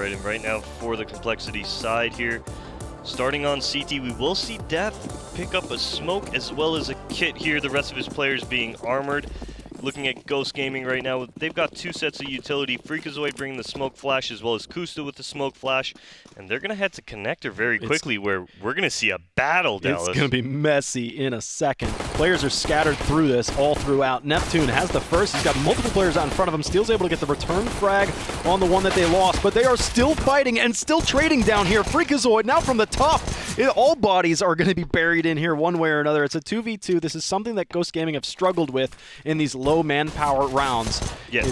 right. And right now for the compLexity side here, starting on CT, we will see Death pick up a smoke as well as a kit here. The rest of his players being armored. Looking at Ghost Gaming right now, they've got two sets of utility. Freakazoid bringing the smoke flash as well as Kusta with the smoke flash. And they're going to head to connector very quickly where we're going to see a battle, Dallas. It's going to be messy in a second. Players are scattered through this all throughout. Neptune has the first. He's got multiple players out in front of him. Steel's able to get the return frag on the one that they lost. But they are still fighting and still trading down here. Freakazoid now from the top. All bodies are going to be buried in here one way or another. It's a 2v2. This is something that Ghost Gaming have struggled with in these low manpower rounds. Yeah.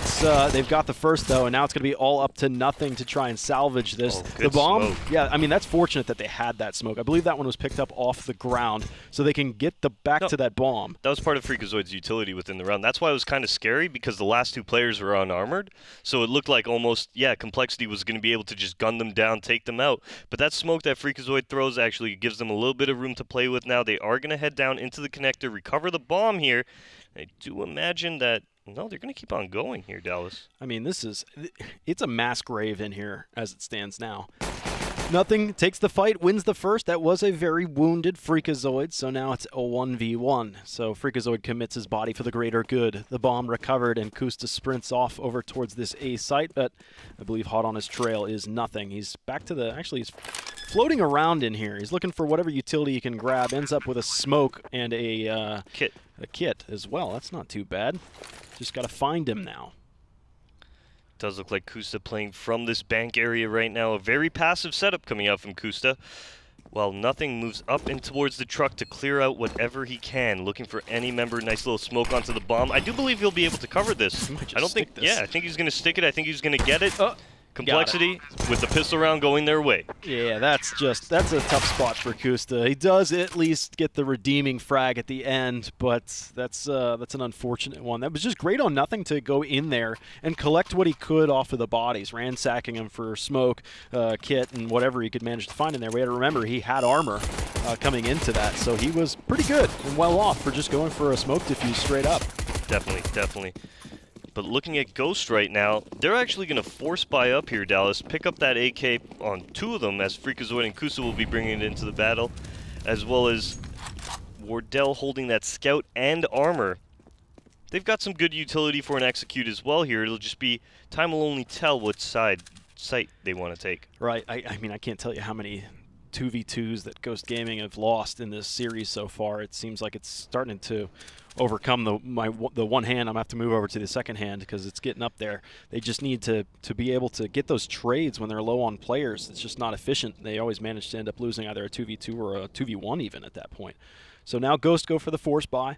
They've got the first, though, and now it's going to be all up to nothing to try and salvage this. Oh, the bomb, smoke. yeah, I mean, that's fortunate that they had that smoke. I believe that one was picked up off the ground, so they can get back to that bomb. That was part of Freakazoid's utility within the round. That's why it was kind of scary, because the last two players were unarmored, so it looked like almost, yeah, compLexity was going to be able to just gun them down, take them out. But that smoke that Freakazoid throws actually gives them a little bit of room to play with now. They are going to head down into the connector, recover the bomb here. I do imagine that, no, they're going to keep on going here, Dallas. I mean, it's a mass grave in here as it stands now. Nothing takes the fight, wins the first. That was a very wounded Freakazoid, so now it's a 1v1. So Freakazoid commits his body for the greater good. The bomb recovered, and Kusta sprints off over towards this A site, but I believe hot on his trail is nothing. He's back to the, actually he's floating around in here. He's looking for whatever utility he can grab, ends up with a smoke and a kit as well. That's not too bad. Just got to find him now. Does look like Kusta playing from this bank area right now. A very passive setup coming out from Kusta. While nothing moves up and towards the truck to clear out whatever he can. Looking for any member. Nice little smoke onto the compLexity. I do believe he'll be able to cover this. I don't think, yeah, I think he's going to stick it. I think he's going to get it. compLexity with the pistol round going their way. Yeah, that's a tough spot for Kusta. He does at least get the redeeming frag at the end, but that's an unfortunate one. That was just great on nothing to go in there and collect what he could off of the bodies, ransacking them for smoke, kit, and whatever he could manage to find in there. We had to remember he had armor coming into that, so he was pretty good and well off for just going for a smoke defuse straight up. Definitely, definitely. But looking at Ghost right now, they're actually going to force buy up here, Dallas. Pick up that AK on two of them, as Freakazoid and Kusta will be bringing it into the battle, as well as Wardell holding that scout and armor. They've got some good utility for an execute as well here. It'll just be, time will only tell what site they want to take. Right. I mean, I can't tell you how many 2v2s that Ghost Gaming have lost in this series so far. It seems like it's starting to overcome the one hand. I'm going to have to move over to the second hand because it's getting up there. They just need to be able to get those trades when they're low on players. It's just not efficient. They always manage to end up losing either a 2v2 or a 2v1 even at that point. So now Ghost go for the force buy.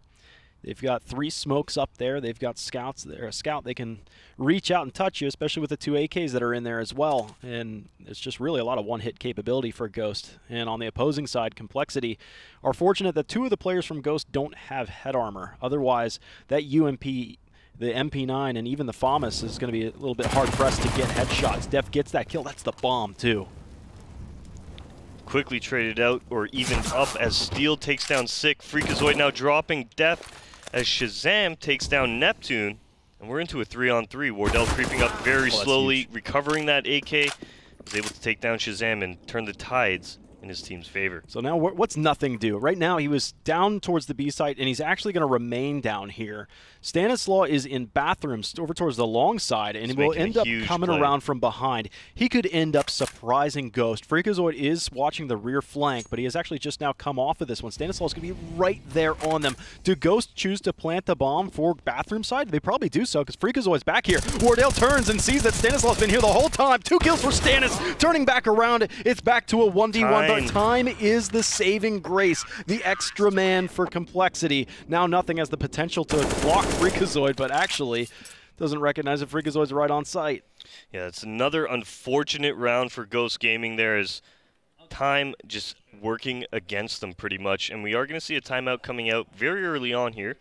They've got 3 smokes up there. They've got scouts there. A scout, they can reach out and touch you, especially with the 2 AKs that are in there as well. And it's just really a lot of one-hit capability for Ghost. And on the opposing side, compLexity are fortunate that 2 of the players from Ghost don't have head armor. Otherwise, that UMP, the MP9, and even the FAMAS is going to be a little bit hard-pressed to get headshots. Def gets that kill. That's the bomb, too. Quickly traded out, or even up, as Steel takes down Sick. Freakazoid now dropping Def, as Shazam takes down Neptune, and we're into a 3-on-3. Wardell creeping up very slowly, recovering that AK, was able to take down Shazam and turn the tides in his team's favor. So now what's nothing do? Right now he was down towards the B site, and he's actually going to remain down here. Stanislaw is in bathrooms over towards the long side, and he will end up coming around from behind. He could end up surprising Ghost. Freakazoid is watching the rear flank, but he has actually just now come off of this one. Stanislaw is going to be right there on them. Do Ghost choose to plant the bomb for bathroom side? They probably do so, because Freakazoid's back here. Wardell turns and sees that Stanislaw's been here the whole time. 2 kills for Stanis. Turning back around, it's back to a 1v1. But time is the saving grace. The extra man for compLexity. Now nothing has the potential to block Freakazoid, but actually doesn't recognize that Freakazoid's right on site. Yeah, it's another unfortunate round for Ghost Gaming there, as time just working against them pretty much. And we are going to see a timeout coming out very early on here.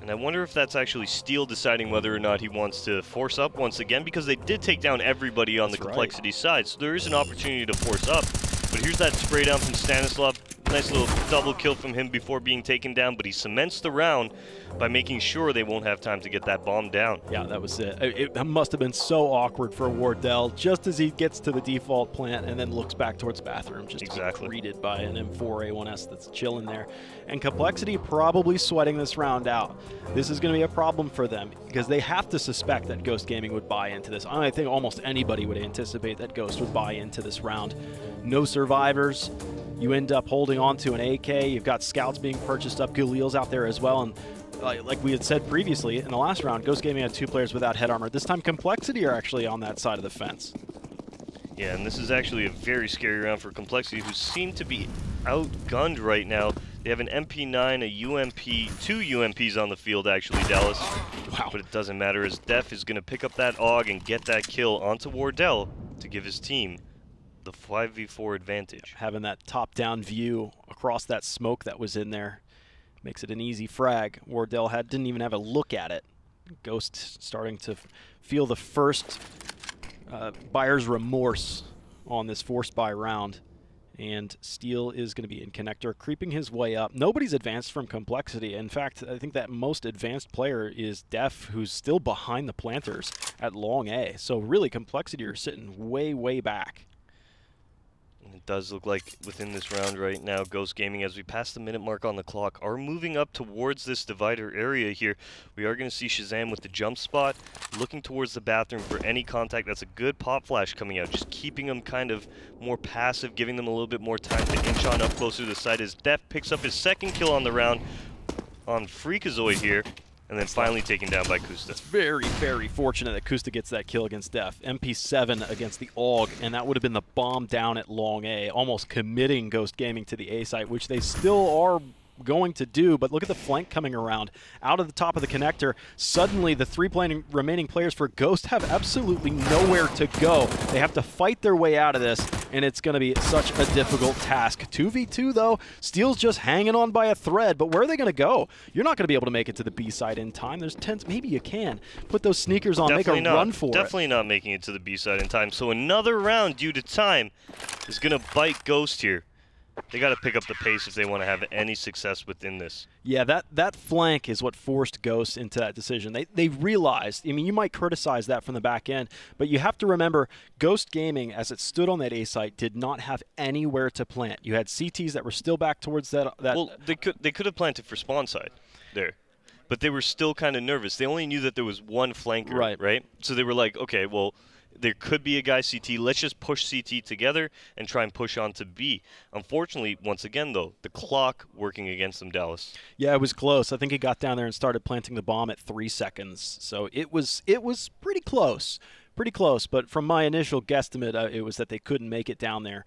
And I wonder if that's actually Steel deciding whether or not he wants to force up once again, because they did take down everybody on the compLexity side. So there is an opportunity to force up. But here's that spray down from Stanislav. Nice little double kill from him before being taken down, but he cements the round by making sure they won't have time to get that bomb down. Yeah, that was it. It must have been so awkward for Wardell just as he gets to the default plant and then looks back towards bathroom, just to be greeted by an M4A1S that's chilling there. And compLexity probably sweating this round out. This is going to be a problem for them because they have to suspect that Ghost Gaming would buy into this. I think almost anybody would anticipate that Ghost would buy into this round. No survivors. You end up holding on to an AK. You've got scouts being purchased up. Galil's out there as well. And like we had said previously, in the last round, Ghost Gaming had 2 players without head armor. This time, compLexity are actually on that side of the fence. Yeah, and this is actually a very scary round for compLexity, who seem to be outgunned right now. They have an MP9, a UMP, 2 UMPs on the field, actually, Dallas. Wow. But it doesn't matter, as Def is going to pick up that AUG and get that kill onto Wardell to give his team the 5v4 advantage. Having that top-down view across that smoke that was in there makes it an easy frag. Wardell didn't even have a look at it. Ghost starting to feel the first buyer's remorse on this forced buy round. And Steel is going to be in connector, creeping his way up. Nobody's advanced from compLexity. In fact, I think that most advanced player is Def, who's still behind the planters at long A. So really, compLexity are sitting way, way back. It does look like within this round right now, Ghost Gaming, as we pass the minute mark on the clock, are moving up towards this divider area here. We are going to see Shazam with the jump spot, looking towards the bathroom for any contact. That's a good pop flash coming out, just keeping them kind of more passive, giving them a little bit more time to inch on up closer to the site, as Def picks up his 2nd kill on the round on Freakazoid here. And then finally taken down by Kusta. It's very, very fortunate that Kusta gets that kill against Def. MP7 against the AUG, and that would have been the bomb down at long A, almost committing Ghost Gaming to the A site, which they still are going to do. But look at the flank coming around out of the top of the connector. Suddenly the 3 remaining players for Ghost have absolutely nowhere to go. They have to fight their way out of this, and it's going to be such a difficult task. 2v2 though, Steel's just hanging on by a thread, but where are they going to go? You're not going to be able to make it to the B side in time. There's tens, maybe you can put those sneakers on, Definitely make a run for it. Definitely not making it to the B side in time. So another round due to time is going to bite Ghost here. They got to pick up the pace if they want to have any success within this. Yeah, that flank is what forced Ghost into that decision. They realized, I mean, you might criticize that from the back end, but you have to remember, Ghost Gaming, as it stood on that A site, did not have anywhere to plant. You had CTs that were still back towards that. Well, they could have planted for spawn side there, but they were still kind of nervous. They only knew that there was one flanker, right? So they were like, okay, well, there could be a guy CT. Let's just push CT together and try and push on to B. Unfortunately, once again, though, the clock working against them, Dallas. Yeah, it was close. I think he got down there and started planting the bomb at 3 seconds. So it was pretty close. Pretty close. But from my initial guesstimate, it was that they couldn't make it down there.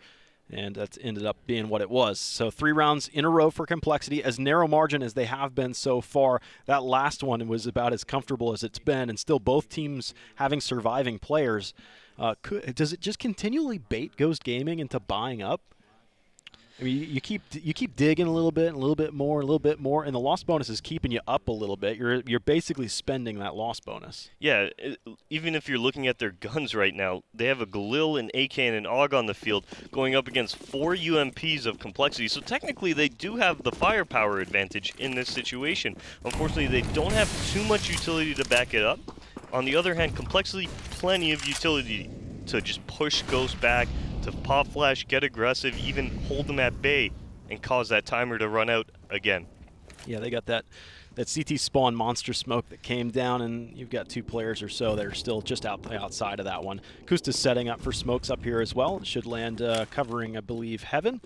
And that ended up being what it was. So 3 rounds in a row for compLexity, as narrow margin as they have been so far. That last one was about as comfortable as it's been, and still both teams having surviving players. Does it just continually bait Ghost Gaming into buying up? I mean, you keep digging a little bit, and a little bit more, and a little bit more, and the loss bonus is keeping you up a little bit. You're basically spending that loss bonus. Yeah, even if you're looking at their guns right now, they have a Galil, an AK, and an AUG on the field going up against 4 UMPs of compLexity. So technically, they do have the firepower advantage in this situation. Unfortunately, they don't have too much utility to back it up. On the other hand, compLexity, plenty of utility to just push Ghost back, to pop flash, get aggressive, even hold them at bay, and cause that timer to run out again. Yeah, they got that CT spawn monster smoke that came down, and you've got 2 players or so that are still just outside of that one. Kusta's setting up for smokes up here as well. It should land covering, I believe, Heaven.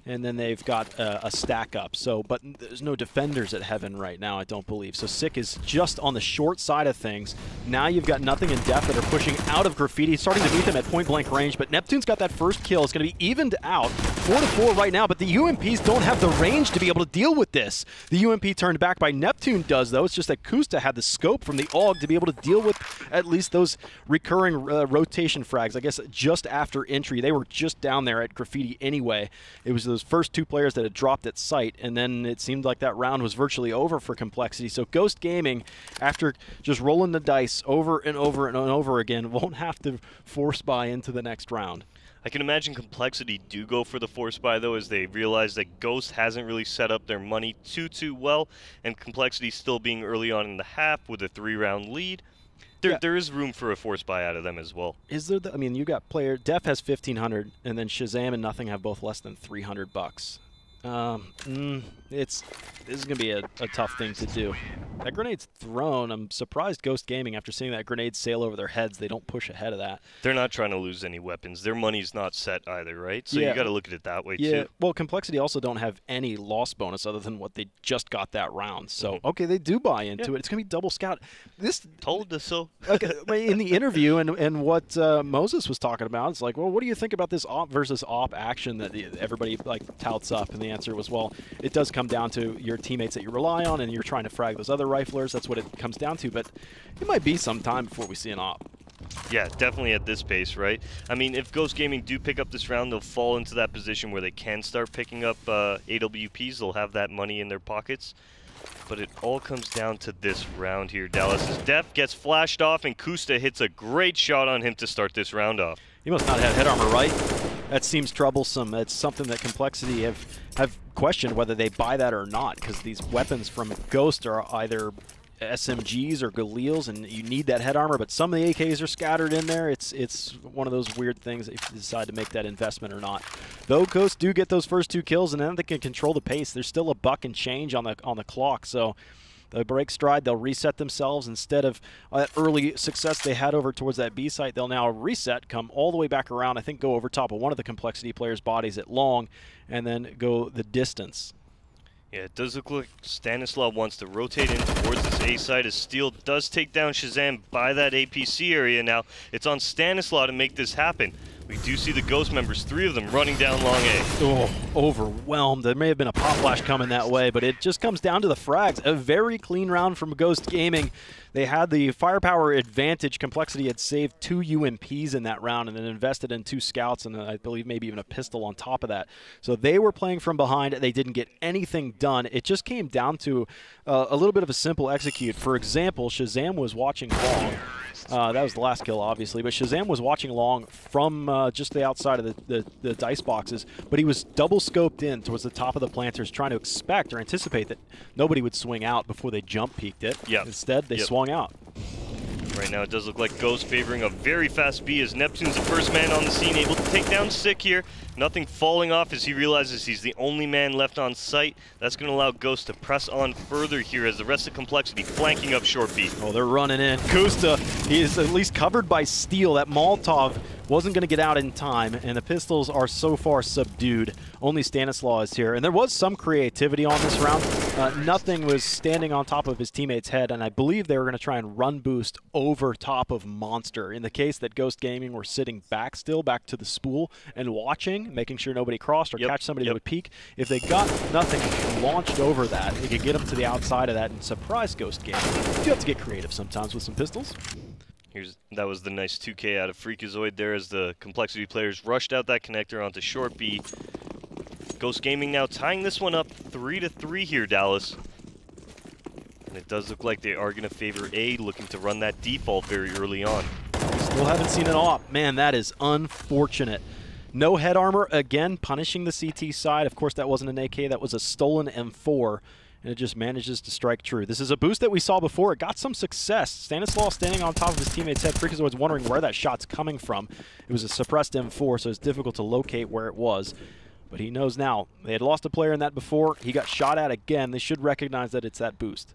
And then they've got a stack up. So, but there's no defenders at Heaven right now, I don't believe. So Sick is just on the short side of things. Now you've got Nothing and Def that are pushing out of Graffiti, starting to meet them at point-blank range. But Neptune's got that first kill. It's going to be evened out, 4-4 right now. But the UMPs don't have the range to be able to deal with this. The UMP turned back by Neptune does, though. It's just that Kusta had the scope from the AUG to be able to deal with at least those recurring rotation frags. I guess just after entry, they were just down there at Graffiti anyway. It was those first 2 players that had dropped at site, and then it seemed like that round was virtually over for compLexity. So Ghost Gaming, after just rolling the dice over and over and over again, won't have to force buy into the next round. I can imagine compLexity do go for the force buy, though, as they realize that Ghost hasn't really set up their money too well, and compLexity still being early on in the half with a 3-round lead. There is room for a force buy out of them as well. Is there? I mean, you got player Def has 1,500, and then Shazam and Nothing have both less than 300 bucks. This is going to be a tough thing to do. That grenade's thrown. I'm surprised Ghost Gaming, after seeing that grenade sail over their heads, they don't push ahead of that. They're not trying to lose any weapons. Their money's not set either, right? So you got to look at it that way too. Well, compLexity also don't have any loss bonus other than what they just got that round. So okay, they do buy into it. It's going to be double scout. This told us so. Okay, in the interview and what Moses was talking about, it's like, well, what do you think about this op versus op action that everybody like touts up? And the answer was, well, it does come down to your teammates that you rely on, and you're trying to frag those other riflers. That's what it comes down to. But it might be some time before we see an op. Yeah, definitely at this pace, right? I mean, if Ghost Gaming do pick up this round, they'll fall into that position where they can start picking up AWPs. They'll have that money in their pockets. But it all comes down to this round here, Dallas. As Def gets flashed off, and Kusta hits a great shot on him to start this round off. He must not have head armor, right? That seems troublesome. That's something that compLexity have questioned whether they buy that or not, because these weapons from Ghost are either SMGs or Galils, and you need that head armor, but some of the AKs are scattered in there. It's one of those weird things if you decide to make that investment or not. Though Ghost do get those first 2 kills, and then they can control the pace. There's still a buck and change on the clock, so they'll break stride, they'll reset themselves. Instead of that early success they had over towards that B site, they'll now reset, come all the way back around, I think go over top of one of the compLexity players' bodies at long, and then go the distance. Yeah, it does look like Stanislav wants to rotate in towards this A side, as Steel does take down Shazam by that APC area. Now, it's on Stanislav to make this happen. We do see the Ghost members, 3 of them, running down long A. Oh, overwhelmed. There may have been a pop flash coming that way, but it just comes down to the frags. A very clean round from Ghost Gaming. They had the firepower advantage. compLexity had saved 2 UMPs in that round and then invested in 2 scouts and I believe maybe even a pistol on top of that. So they were playing from behind. They didn't get anything done. It just came down to a little bit of a simple execute. For example, Shazam was watching long. That was the last kill, obviously, but Shazam was watching long from just the outside of the dice boxes, but he was double scoped in towards the top of the planters, trying to expect or anticipate that nobody would swing out before they jump peeked it. Instead, they swung out. Right now, it does look like Ghost favoring a very fast B, as Neptune's the first man on the scene, able to take down Sick here. Nothing falling off as he realizes he's the only man left on site. That's going to allow Ghost to press on further here as the rest of compLexity flanking up short B. Oh, they're running in. Kusta, he is at least covered by steel. That Molotov wasn't going to get out in time, and the pistols are so far subdued. Only Stanislav is here, and there was some creativity on this round. Nothing was standing on top of his teammate's head, and I believe they were going to try and run boost over top of Monster. In the case that Ghost Gaming were sitting back to the spool and watching, making sure nobody crossed or catch somebody that would peek. If they got Nothing launched over that, they could get them to the outside of that and surprise Ghost Gaming. You have to get creative sometimes with some pistols. That was the nice 2K out of Freakazoid there as the compLexity players rushed out that connector onto short B. Ghost Gaming now tying this one up 3-3 here, Dallas. And it does look like they are going to favor A, looking to run that default very early on. Still haven't seen an op. Man, that is unfortunate. No head armor, again, punishing the CT side. Of course, that wasn't an AK, that was a stolen M4. And it just manages to strike true. This is a boost that we saw before. It got some success. Stanislav standing on top of his teammate's head. Freakazoid's wondering where that shot's coming from. It was a suppressed M4, so it's difficult to locate where it was. But he knows now. They had lost a player in that before. He got shot at again. They should recognize that it's that boost.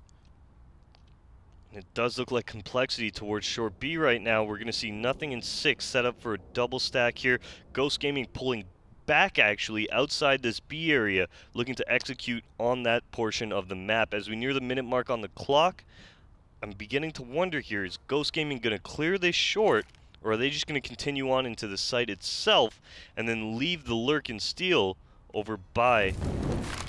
It does look like compLexity towards short B right now. We're going to see Nothing in 6 set up for a double stack here. Ghost Gaming pulling back actually outside this B area, looking to execute on that portion of the map. As we near the minute mark on the clock, I'm beginning to wonder here, is Ghost Gaming going to clear this short, or are they just going to continue on into the site itself and then leave the lurk and steal over by...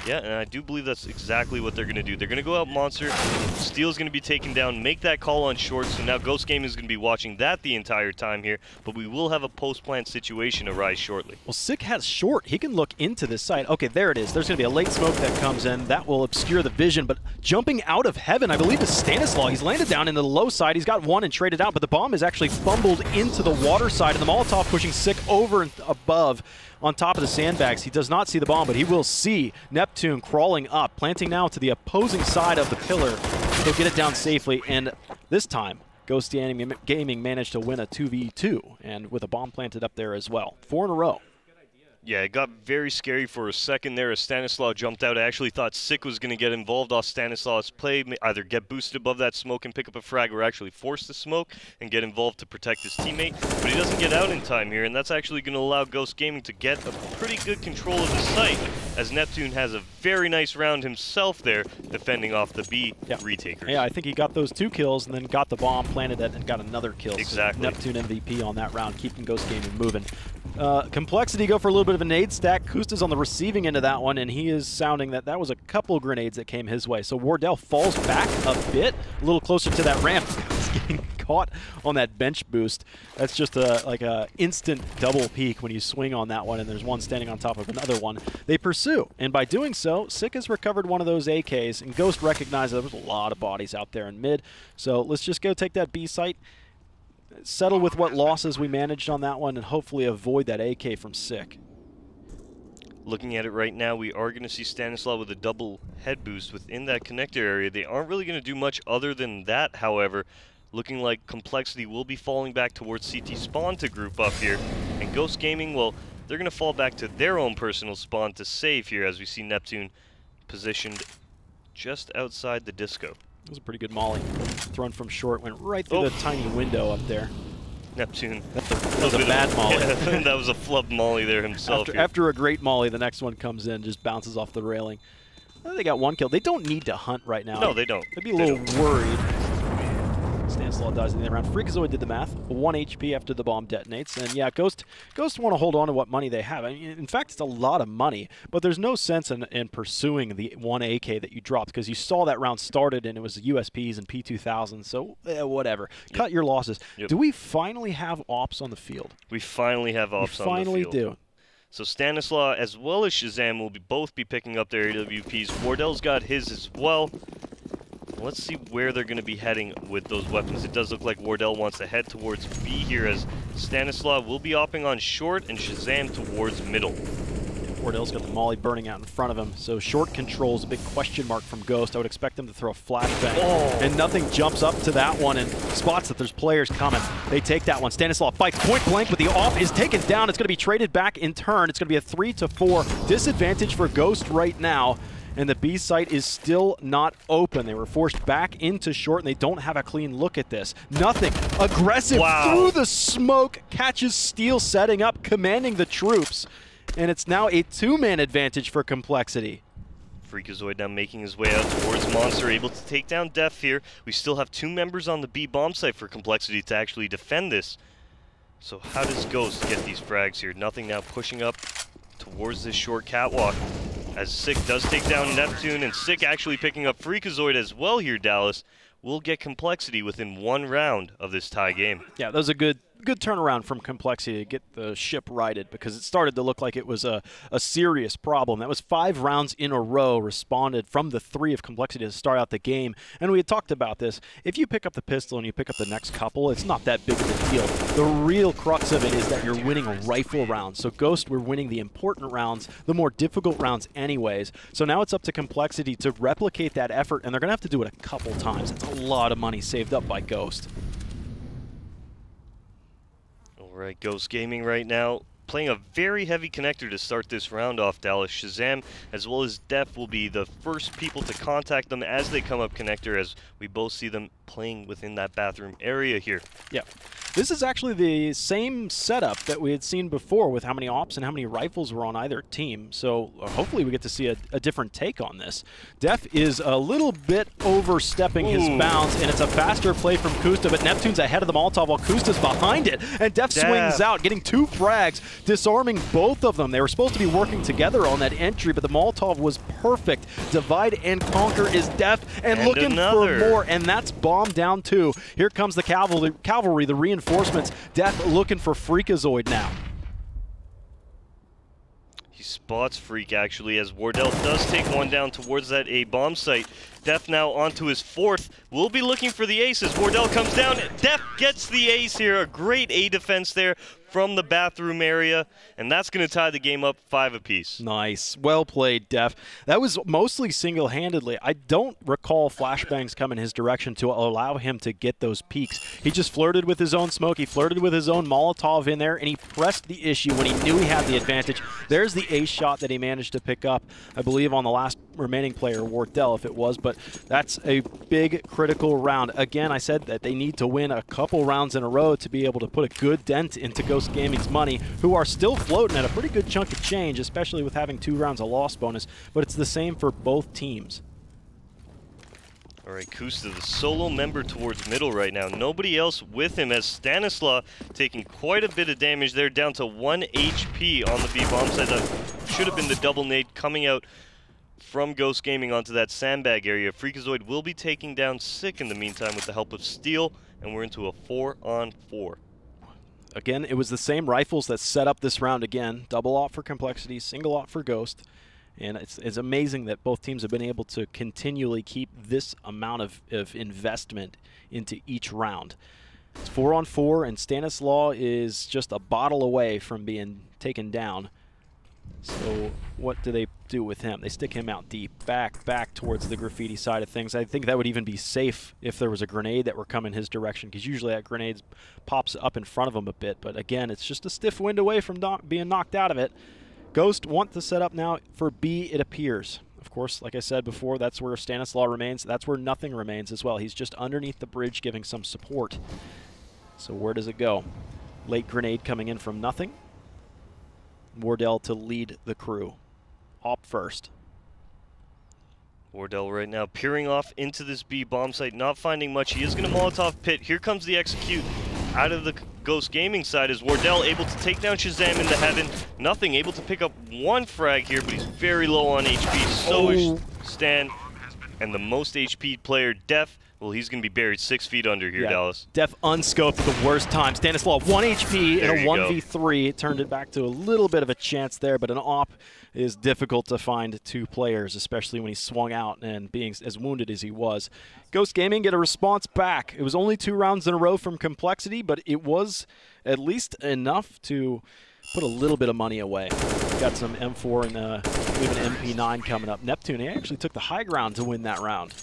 Yeah, and I do believe that's exactly what they're going to do. They're going to go out Monster, Steel's going to be taken down, make that call on short, so now Ghost Gaming is going to be watching that the entire time here, but we will have a post-plant situation arise shortly. Well, Sick has short. He can look into this site. Okay, there it is. There's going to be a late smoke that comes in. That will obscure the vision, but jumping out of heaven, I believe, is Stanislav. He's landed down in the low side. He's got one and traded out, but the bomb is actually fumbled into the water side, and the Molotov pushing Sick over and above. on top of the sandbags. He does not see the bomb, but he will see Neptune crawling up, planting now to the opposing side of the pillar. He'll get it down safely, and this time, Ghost Gaming managed to win a 2v2, and with a bomb planted up there as well. 4 in a row. Yeah, it got very scary for a second there as Stanislaw jumped out. I actually thought Sick was going to get involved off Stanislaw's play, either get boosted above that smoke and pick up a frag, or actually force the smoke and get involved to protect his teammate. But he doesn't get out in time here, and that's actually going to allow Ghost Gaming to get a pretty good control of the site, as Neptune has a very nice round himself there, defending off the B retakers. Yeah, I think he got those 2 kills and then got the bomb, planted it, and got another kill. Exactly. So Neptune MVP on that round, keeping Ghost Gaming moving. compLexity go for a little bit of a nade stack. Kusta's on the receiving end of that one, and he is sounding that that was a couple grenades that came his way. So Wardell falls back a bit, a little closer to that ramp. He's getting caught on that bench boost. That's just like a instant double peek when you swing on that one, and there's one standing on top of another one. They pursue, and by doing so, Sick has recovered one of those AKs, and Ghost recognized there was a lot of bodies out there in mid. So let's just go take that B site, settle with what losses we managed on that one, and hopefully avoid that AK from Sick. Looking at it right now, we are going to see Stanislaw with a double head boost within that connector area. They aren't really going to do much other than that, however. Looking like compLexity will be falling back towards CT spawn to group up here. And Ghost Gaming, well, they're going to fall back to their own personal spawn to save here, as we see Neptune positioned just outside the disco. That was a pretty good molly. Thrown from short, went right through the tiny window up there. Neptune. That was a bad molly. Yeah, that was a flub molly there himself. After a great molly, the next one comes in, just bounces off the railing. They got one kill. They don't need to hunt right now. No, they don't. They'd be a little worried. Stanislaw dies in the round. Freakazoid did the math. 1 HP after the bomb detonates. And yeah, Ghost want to hold on to what money they have. I mean, in fact, it's a lot of money. But there's no sense in pursuing the 1 AK that you dropped, because you saw that round started and it was USPs and P2000. So whatever. Yep. Cut your losses. Yep. Do we finally have ops on the field? We finally have ops on the field. We finally do. So Stanislaw as well as Shazam will both be picking up their AWPs. Wardell's got his as well. Let's see where they're going to be heading with those weapons. It does look like Wardell wants to head towards B here, as Stanislaw will be opping on short and Shazam towards middle. Wardell's got the molly burning out in front of him, so short controls a big question mark from Ghost. I would expect them to throw a flashbang, and nothing jumps up to that one and spots that there's players coming. They take that one. Stanislaw fights point blank, but the off is taken down. It's going to be traded back in turn. It's going to be a 3-4 disadvantage for Ghost right now. And the B site is still not open. They were forced back into short, and they don't have a clean look at this. Nothing. Aggressive through the smoke. Catches Steel setting up, commanding the troops. And it's now a 2-man advantage for compLexity. Freakazoid now making his way out towards Monster, able to take down Def here. We still have 2 members on the B bomb site for compLexity to actually defend this. So how does Ghost get these frags here? Nothing now, pushing up towards this short catwalk, as Sick does take down Neptune, and Sick actually picking up Freakazoid as well here, Dallas. Will get compLexity within 1 round of this tie game. Yeah, that was a good turnaround from compLexity to get the ship righted, because it started to look like it was a serious problem. That was 5 rounds in a row responded from the 3 of compLexity to start out the game. And we had talked about this. If you pick up the pistol and you pick up the next couple, it's not that big of a deal. The real crux of it is that you're winning rifle rounds. So Ghost were winning the important rounds, the more difficult rounds anyways. So now it's up to compLexity to replicate that effort, and they're going to have to do it a couple times. It's a lot of money saved up by Ghost. Alright, Ghost Gaming right now playing a very heavy connector to start this round off, Dallas. Shazam as well as Def will be the first people to contact them as they come up connector, as we both see them playing within that bathroom area here. Yeah. This is actually the same setup that we had seen before, with how many ops and how many rifles were on either team. So hopefully we get to see a different take on this. Def is a little bit overstepping his bounds, and it's a faster play from Kusta, but Neptune's ahead of the Molotov while Kusta's behind it. And Def swings out, getting 2 frags, disarming both of them. They were supposed to be working together on that entry, but the Molotov was perfect. Divide and conquer is Def, and looking for more, and that's bomb down 2. Here comes the cavalry, the reinforcements. Def looking for Freakazoid now. He spots Freak actually, as Wardell does take one down towards that A bomb site. Def now onto his 4th. We'll be looking for the aces. Wardell comes down. Def gets the ace here. A great A defense there from the bathroom area, and that's going to tie the game up 5 apiece. Nice. Well played, Def. That was mostly single-handedly. I don't recall flashbangs coming his direction to allow him to get those peaks. He just flirted with his own smoke. He flirted with his own Molotov in there, and he pressed the issue when he knew he had the advantage. There's the ace shot that he managed to pick up, I believe, on the last remaining player, Wardell, if it was, but that's a big critical round. Again, I said that they need to win a couple rounds in a row to be able to put a good dent into Ghost Gaming's money, who are still floating at a pretty good chunk of change, especially with having 2 rounds of loss bonus, but it's the same for both teams. All right, Kusta, the solo member towards middle right now. Nobody else with him, as Stanislaw taking quite a bit of damage there, down to 1 HP on the B-bomb side. That should have been the double nade coming out from Ghost Gaming onto that sandbag area. Freakazoid will be taking down Sick in the meantime with the help of Steel, and we're into a 4-on-4. Again, it was the same rifles that set up this round again. Double op for compLexity, single op for Ghost. And it's amazing that both teams have been able to continually keep this amount of investment into each round. It's 4-on-4, and Stanislaw is just a bottle away from being taken down. So what do they do with him? They stick him out deep, back towards the graffiti side of things. I think that would even be safe if there was a grenade that were coming his direction, because usually that grenade pops up in front of him a bit. But again, it's just a stiff wind away from being knocked out of it. Ghost want to set up now for B, it appears. Of course, like I said before, that's where Stanislaw remains. That's where Nothing remains as well. He's just underneath the bridge giving some support. So where does it go? Late grenade coming in from Nothing. Wardell to lead the crew. Op first. Wardell right now peering off into this B bomb site, not finding much. He is going to Molotov pit. Here comes the execute out of the Ghost Gaming side. Is Wardell able to take down Shazam into heaven? Nothing, able to pick up 1 frag here, but he's very low on HP. So is Stan, and the most HP player, Def. Well, he's going to be buried 6 feet under here, Dallas. Def unscoped at the worst time. Stanislaw 1 HP in a 1v3. It turned it back to a little bit of a chance there, but an op is difficult to find 2 players, especially when he swung out and being as wounded as he was. Ghost Gaming get a response back. It was only 2 rounds in a row from compLexity, but it was at least enough to put a little bit of money away. Got some M4 and even MP9 coming up. Neptune, he actually took the high ground to win that round.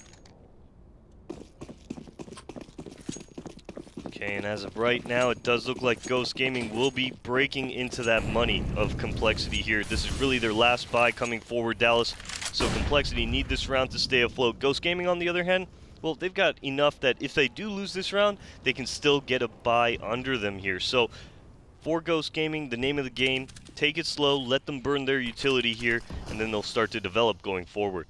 Okay, and as of right now, it does look like Ghost Gaming will be breaking into that money of compLexity here. This is really their last buy coming forward, Dallas. So compLexity need this round to stay afloat. Ghost Gaming, on the other hand, well, they've got enough that if they do lose this round, they can still get a buy under them here. So for Ghost Gaming, the name of the game, take it slow, let them burn their utility here, and then they'll start to develop going forward.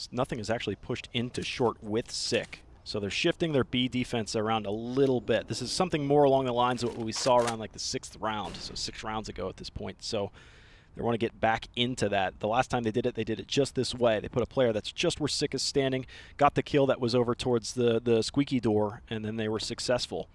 Nothing is actually pushed into short with Sick. So they're shifting their B defense around a little bit. This is something more along the lines of what we saw around like the 6th round, so 6 rounds ago at this point. So they want to get back into that. The last time they did it just this way. They put a player that's just where Sick is standing, got the kill that was over towards the squeaky door, and then they were successful.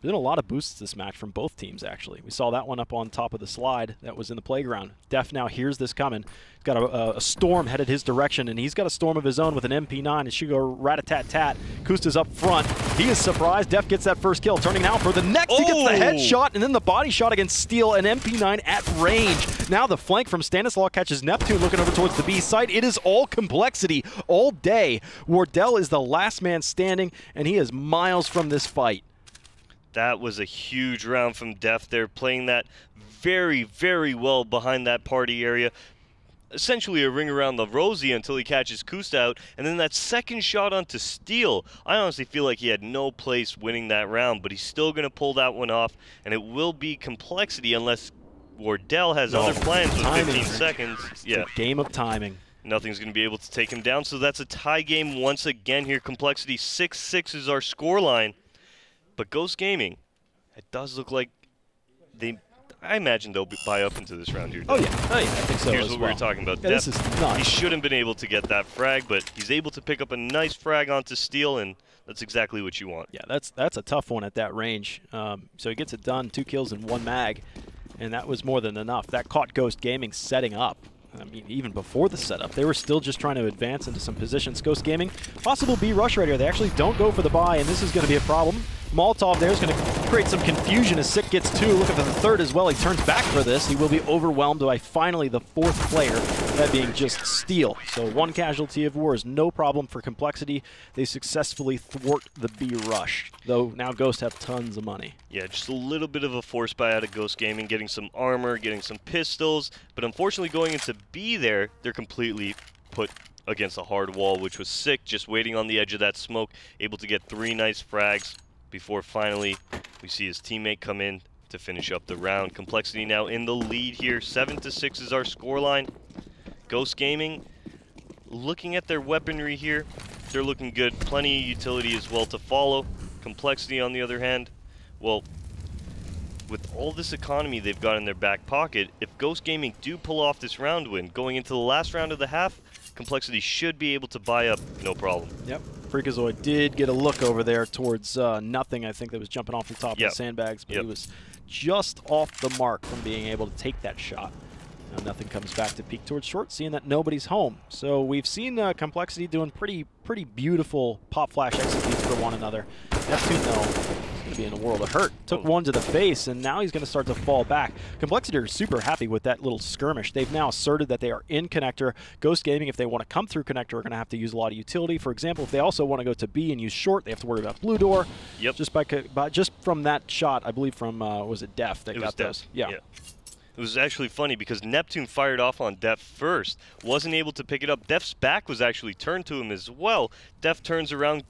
There's been a lot of boosts this match from both teams, actually. We saw that one up on top of the slide that was in the playground. Def now hears this coming. He's got a storm headed his direction, and he's got a storm of his own with an MP9. It should go rat-a-tat-tat. Kusta's up front. He is surprised. Def gets that first kill. Turning now for the next. He gets the headshot, and then the body shot against Steel, and MP9 at range. Now the flank from Stanislaw catches Neptune looking over towards the B site. It is all compLexity all day. Wardell is the last man standing, and he is miles from this fight. That was a huge round from Def. They're playing that very, very well behind that party area. Essentially a ring around the rosy until he catches Kusta out. And then that second shot onto Steel. I honestly feel like he had no place winning that round, but he's still going to pull that one off. And it will be compLexity unless Wardell has other plans with 15 seconds. Yeah. It's a game of timing. Nothing's going to be able to take him down. So that's a tie game once again here. compLexity 6-6 is our scoreline. But Ghost Gaming, it does look like I imagine they'll buy up into this round here. Oh yeah, I think so. Here's what we were talking about. Yeah, this is nuts. He shouldn't have been able to get that frag, but he's able to pick up a nice frag onto Steel, and that's exactly what you want. Yeah, that's a tough one at that range. So he gets it done, 2 kills in 1 mag, and that was more than enough. That caught Ghost Gaming setting up. I mean, even before the setup, they were still just trying to advance into some positions. Ghost Gaming, possible B rush right here. They actually don't go for the buy, and this is going to be a problem. Molotov there is going to create some confusion as Sick gets 2. Look at the third as well. He turns back for this. He will be overwhelmed by finally the 4th player, that being just Steel. So 1 casualty of war is no problem for compLexity. They successfully thwart the B rush, though now Ghost have tons of money. Yeah, just a little bit of a force buy out of Ghost Gaming, getting some armor, getting some pistols, but unfortunately going into B there, they're completely put against a hard wall, which was Sick, just waiting on the edge of that smoke, able to get 3 nice frags before finally we see his teammate come in to finish up the round. compLexity now in the lead here. 7-6 is our scoreline. Ghost Gaming, looking at their weaponry here, they're looking good. Plenty of utility as well to follow. compLexity, on the other hand, well, with all this economy they've got in their back pocket, if Ghost Gaming do pull off this round win, going into the last round of the half, compLexity should be able to buy up no problem. Yep. Freakazoid did get a look over there towards Nothing, I think, that was jumping off the top of the sandbags, but he was just off the mark from being able to take that shot. Now Nothing comes back to peek towards short, seeing that nobody's home. So we've seen compLexity doing pretty beautiful pop flash executes for one another. Neptune, though, is going to be in a world of hurt. Took one to the face, and now he's going to start to fall back. compLexity are super happy with that little skirmish. They've now asserted that they are in connector. Ghost Gaming, if they want to come through connector, are going to have to use a lot of utility. For example, if they also want to go to B and use short, they have to worry about blue door. Yep. Just from that shot, I believe from, was it Def that got those? Yeah. It was actually funny because Neptune fired off on Def first, wasn't able to pick it up. Def's back was actually turned to him as well. Def turns around,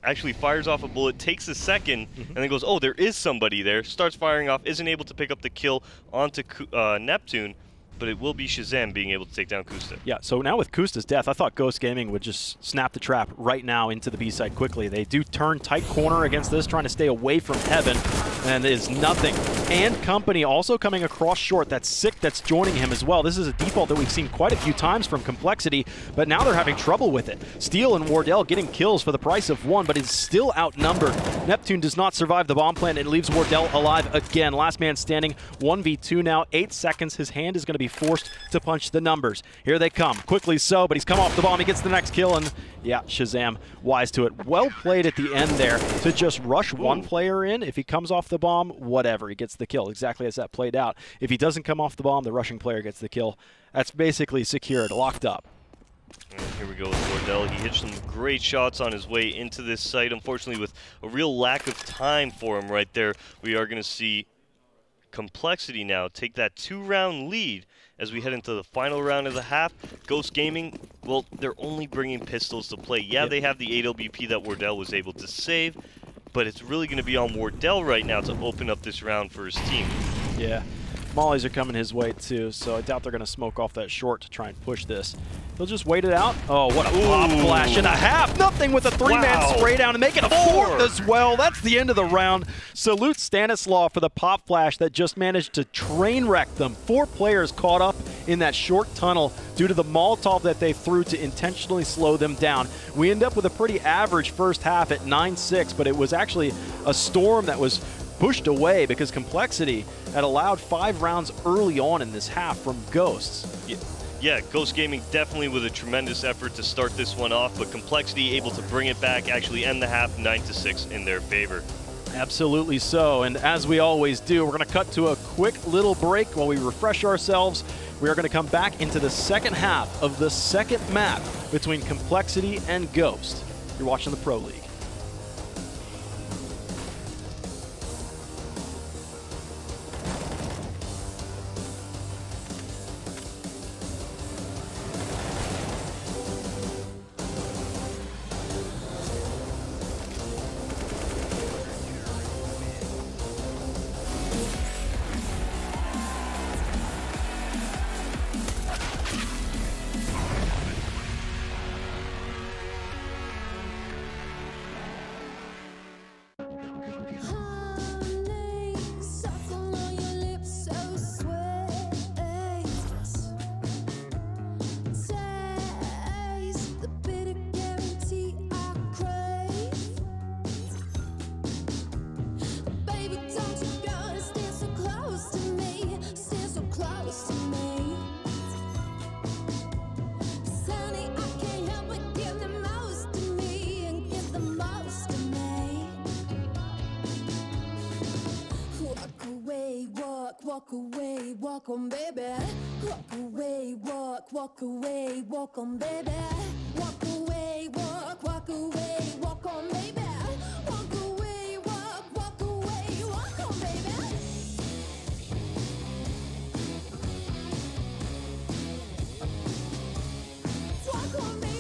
actually fires off a bullet, takes a second, and then goes, oh, there is somebody there, starts firing off, isn't able to pick up the kill onto Neptune, but it will be Shazam being able to take down Kusta. Yeah, so now with Kusta's death, I thought Ghost Gaming would just snap the trap right now into the B side quickly. They do turn tight corner against this, trying to stay away from Heaven, and it is Nothing. And Company also coming across short. That's Sick that's joining him as well. This is a default that we've seen quite a few times from compLexity, but now they're having trouble with it. Steel and Wardell getting kills for the price of 1, but is still outnumbered. Neptune does not survive the bomb plant and leaves Wardell alive again. Last man standing, 1v2 now, 8 seconds. His hand is going to be forced to punch the numbers. Here they come, quickly so, but he's come off the bomb. He gets the next kill, and yeah, Shazam wise to it. Well played at the end there to just rush one player in. If he comes off the bomb, whatever, he gets the kill, exactly as that played out. If he doesn't come off the bomb, the rushing player gets the kill. That's basically secured, locked up. And here we go with Wardell. He hit some great shots on his way into this site. Unfortunately, with a real lack of time for him right there, we are going to see compLexity now take that 2-round lead as we head into the final round of the half. Ghost Gaming, well, they're only bringing pistols to play. Yeah, they have the AWP that Wardell was able to save, but it's really going to be on Wardell right now to open up this round for his team. Yeah, mollies are coming his way too, so I doubt they're going to smoke off that short to try and push this. They'll just wait it out. Oh, what a pop flash and a half. Nothing with a 3-man spray down and make it a 4th as well. That's the end of the round. Salute Stanislaw for the pop flash that just managed to train wreck them. 4 players caught up in that short tunnel due to the Molotov that they threw to intentionally slow them down. We end up with a pretty average first half at 9-6, but it was actually a storm that was pushed away because compLexity had allowed 5 rounds early on in this half from Ghosts. Yeah, Ghost Gaming definitely with a tremendous effort to start this one off, but compLexity able to bring it back, actually end the half 9-6 in their favor. Absolutely so, and as we always do, we're going to cut to a quick little break while we refresh ourselves. We are going to come back into the second half of the second map between compLexity and Ghost. You're watching the Pro League. away, walk away, walk on, baby. Walk away, walk away, walk on, baby. Walk away, walk away, walk on, baby. Walk away, walk away, walk on, baby. Walk on, baby.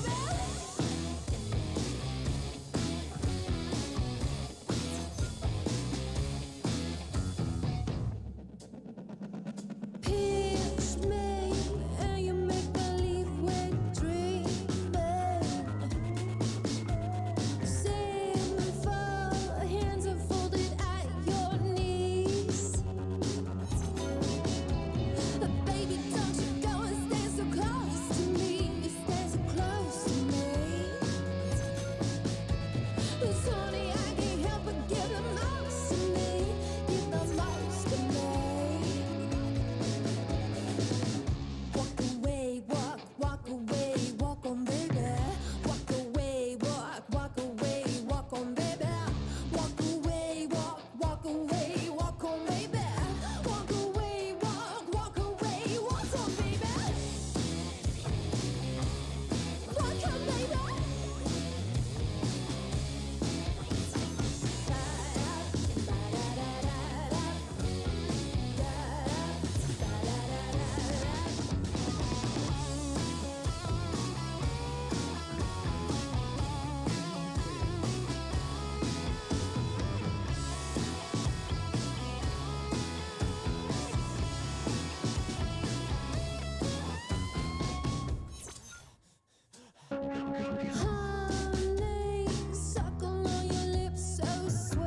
Pinch me and you make believe we're dreaming. Simple hands are folded at your knees. Baby, don't you go and stand so close to me. You stand so close to me. 'Cause honey, I can't help but give the most to me. Give the most to me. Walk away, walk away, walk on, baby. Walk away, walk away, walk on, baby. Walk away, walk away, walk on, baby. Walk away, walk away, walk on, baby. Walk on, baby. Honey, suckle on your lips so sweet.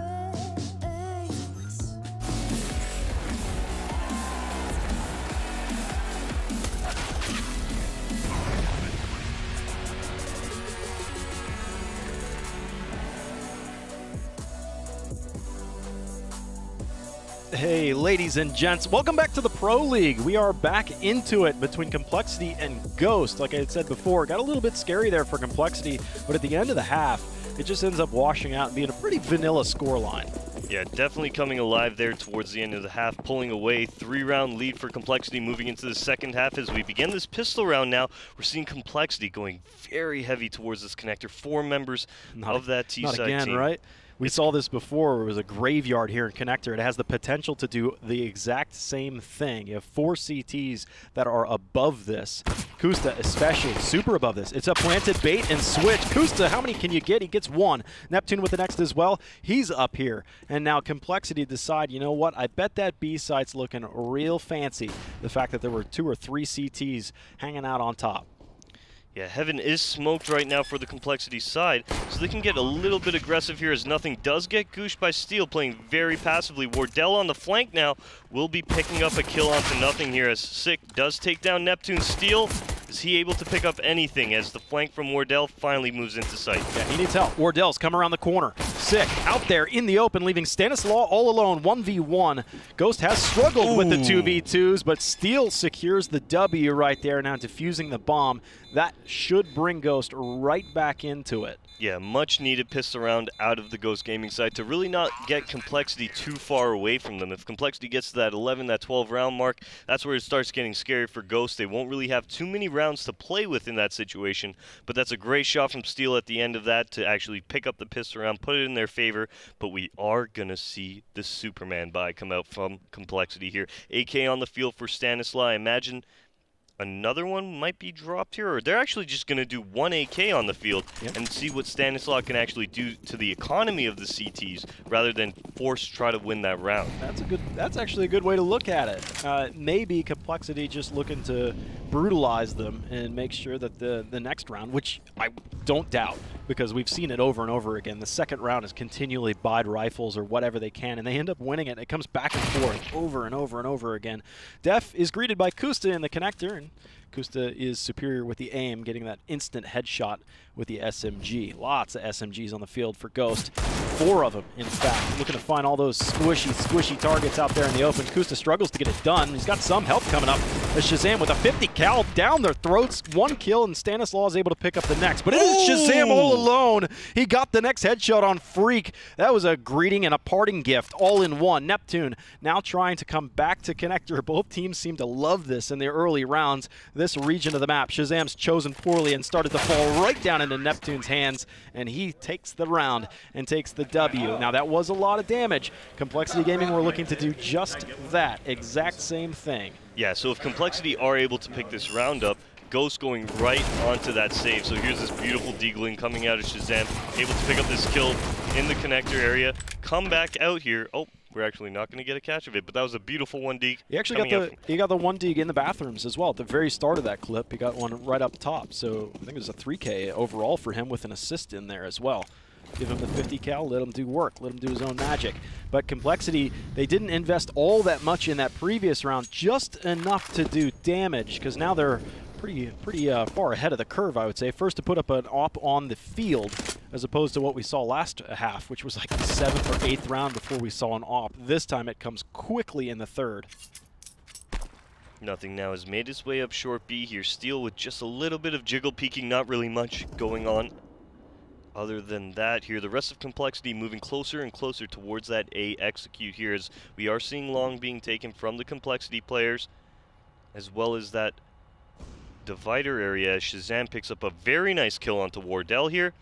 Hey, ladies and gents, welcome back to the Pro League. We are back into it between compLexity and Ghost. Like I had said before, it got a little bit scary there for compLexity, but at the end of the half, it just ends up washing out and being a pretty vanilla scoreline. Yeah, definitely coming alive there towards the end of the half, pulling away. 3-round lead for compLexity moving into the second half. As we begin this pistol round now, we're seeing compLexity going very heavy towards this connector. 4 members of that T-side Not again, team. right? We saw this before where it was a graveyard here in connector. It has the potential to do the exact same thing. You have 4 CTs that are above this. Kusta especially, super above this. It's a planted bait and switch. Kusta, how many can you get? He gets 1. Neptune with the next as well. He's up here. And now compLexity decide, you know what? I bet that B site's looking real fancy. The fact that there were 2 or 3 CTs hanging out on top. Yeah, Heaven is smoked right now for the compLexity side, so they can get a little bit aggressive here as Nothing does get gooshed by Steel, playing very passively. Wardell on the flank now will be picking up a kill onto Nothing here as Sick does take down Neptune. Steel, is he able to pick up anything as the flank from Wardell finally moves into sight? Yeah, he needs help. Wardell's come around the corner. Sick, out there in the open, leaving Stanislaw all alone, 1v1. Ghost has struggled with the 2v2s, but Steel secures the W right there, now defusing the bomb. That should bring Ghost right back into it. Yeah, much needed pistol round out of the Ghost Gaming side to really not get compLexity too far away from them. If compLexity gets to that 11, that 12 round mark, that's where it starts getting scary for Ghost. They won't really have too many rounds to play with in that situation, but that's a great shot from Steel at the end of that to actually pick up the pistol round, put it in their favor, but we are going to see the Superman buy come out from compLexity here. AK on the field for Stanislaw. I imagine another one might be dropped here, or they're actually just going to do 1 AK on the field and see what Stanislaw can actually do to the economy of the CTs rather than force try to win that round. That's actually a good way to look at it. Maybe compLexity just looking to brutalize them and make sure that the next round, which I don't doubt because we've seen it over and over again, the second round is continually bide rifles or whatever they can, and they end up winning it. It comes back and forth over and over and over again. Def is greeted by Kusta in the connector, and Kusta is superior with the aim, getting that instant headshot with the SMG. Lots of SMGs on the field for Ghost. 4 of them, in fact. Looking to find all those squishy targets out there in the open. Kusta struggles to get it done. He's got some help coming up as Shazam with a 50 cal down their throats. 1 kill, and Stanislaw is able to pick up the next. But it is Shazam all alone. He got the next headshot on Freak. That was a greeting and a parting gift all in one. Neptune now trying to come back to Connector. Both teams seem to love this in the early rounds. This region of the map, Shazam's chosen poorly and started to fall right down into Neptune's hands, and he takes the round and takes the W. Now that was a lot of damage. compLexity Gaming were looking to do just that exact same thing. Yeah, so if compLexity are able to pick this round up, Ghost going right onto that save. So here's this beautiful deagling coming out of Shazam, able to pick up this kill in the connector area, come back out here. Oh, we're actually not going to get a catch of it, but that was a beautiful 1 deag. He actually got the 1 deag in the bathrooms as well at the very start of that clip. He got one right up top, so I think it was a 3K overall for him with an assist in there as well. Give him the 50 cal, let him do work, let him do his own magic. But compLexity, they didn't invest all that much in that previous round, just enough to do damage, because now they're pretty far ahead of the curve, I would say. First to put up an op on the field, as opposed to what we saw last half, which was like the 7th or 8th round before we saw an op. This time it comes quickly in the 3rd. Nothing now has made its way up short B here. Steel with just a little bit of jiggle peeking, not really much going on. Other than that here, the rest of compLexity moving closer and closer towards that A execute here, as we are seeing long being taken from the compLexity players, as well as that divider area as Shazam picks up a very nice kill onto Wardell here,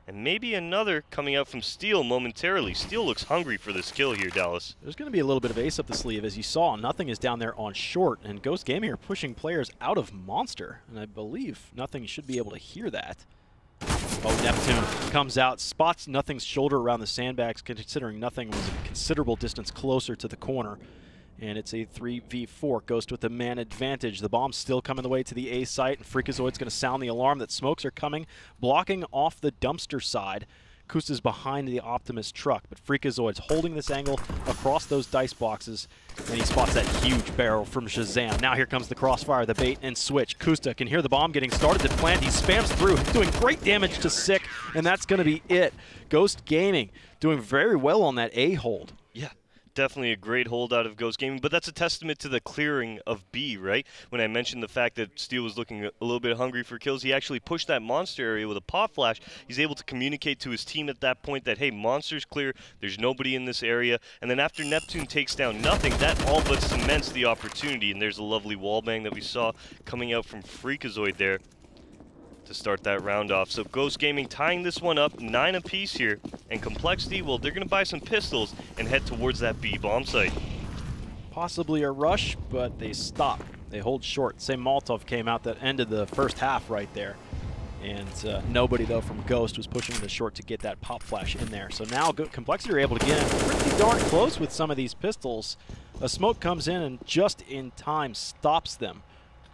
and maybe another coming out from Steel momentarily. Steel looks hungry for this kill here, Dallas. There's going to be a little bit of ace up the sleeve. As you saw, Nothing is down there on short, and Ghost Gaming are pushing players out of Monster, and I believe Nothing should be able to hear that. Oh, Neptune comes out, spots Nothing's shoulder around the sandbags, considering Nothing was a considerable distance closer to the corner. And it's a 3v4. Ghost with the man advantage. The bomb's still coming the way to the A site, and Freakazoid's going to sound the alarm that smokes are coming, blocking off the dumpster side. Kusta's behind the Optimus truck, but Freakazoid's holding this angle across those dice boxes, and he spots that huge barrel from Shazam. Now here comes the crossfire, the bait and switch. Kusta can hear the bomb getting started to plant. He spams through, doing great damage to Sick, and that's going to be it. Ghost Gaming doing very well on that A hold. Yeah. Definitely a great hold out of Ghost Gaming, but that's a testament to the clearing of B, right? When I mentioned the fact that Steel was looking a little bit hungry for kills, he actually pushed that monster area with a pop flash. He's able to communicate to his team at that point that, hey, monster's clear, there's nobody in this area. And then after Neptune takes down Nothing, that all but cements the opportunity. And there's a lovely wallbang that we saw coming out from Freakazoid there to start that round off. So Ghost Gaming tying this one up, 9 apiece here, and compLexity, well, they're going to buy some pistols and head towards that B bomb site. Possibly a rush, but they stop. They hold short. Same Molotov came out that ended the first half right there. And nobody, though, from Ghost was pushing the short to get that pop flash in there. So now compLexity are able to get in pretty darn close with some of these pistols. A smoke comes in and just in time stops them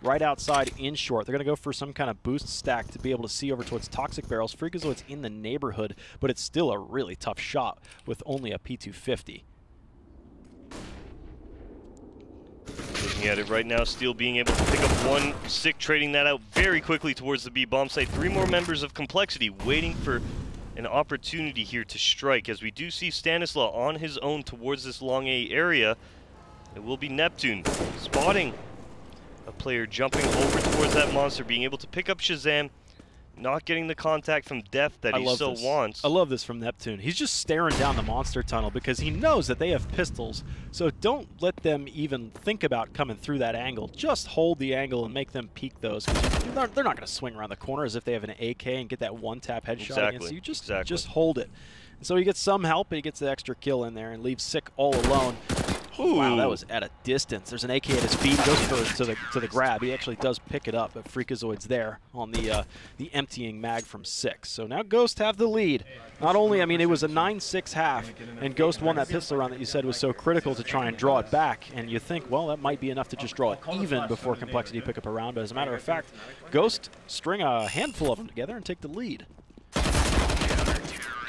right outside in short. They're going to go for some kind of boost stack to be able to see over towards toxic barrels. Freakazoid's in the neighborhood, but it's still a really tough shot with only a P250. Looking at it right now, Steel being able to pick up 1, Sick trading that out very quickly towards the B bomb site. 3 more members of compLexity waiting for an opportunity here to strike, as we do see Stanislaw on his own towards this long A area. It will be Neptune spotting a player jumping over towards that monster, being able to pick up Shazam, not getting the contact from Death that he so wants. I love this from Neptune. He's just staring down the monster tunnel because he knows that they have pistols, so don't let them even think about coming through that angle. Just hold the angle and make them peek those. They're not going to swing around the corner as if they have an AK and get that one-tap headshot against you. Just hold it. And so he gets some help, and he gets the extra kill in there and leaves Sick all alone. Ooh. Wow, that was at a distance. There's an AK at his feet. He goes to the grab. He actually does pick it up, but Freakazoid's there on the emptying mag from 6. So now Ghost have the lead. Not only, I mean, it was a 9-6 half, and Ghost won that pistol round that you said was so critical to try and draw it back. And you think, well, that might be enough to just draw it even before compLexity pick up a round. But as a matter of fact, Ghost string a handful of them together and take the lead.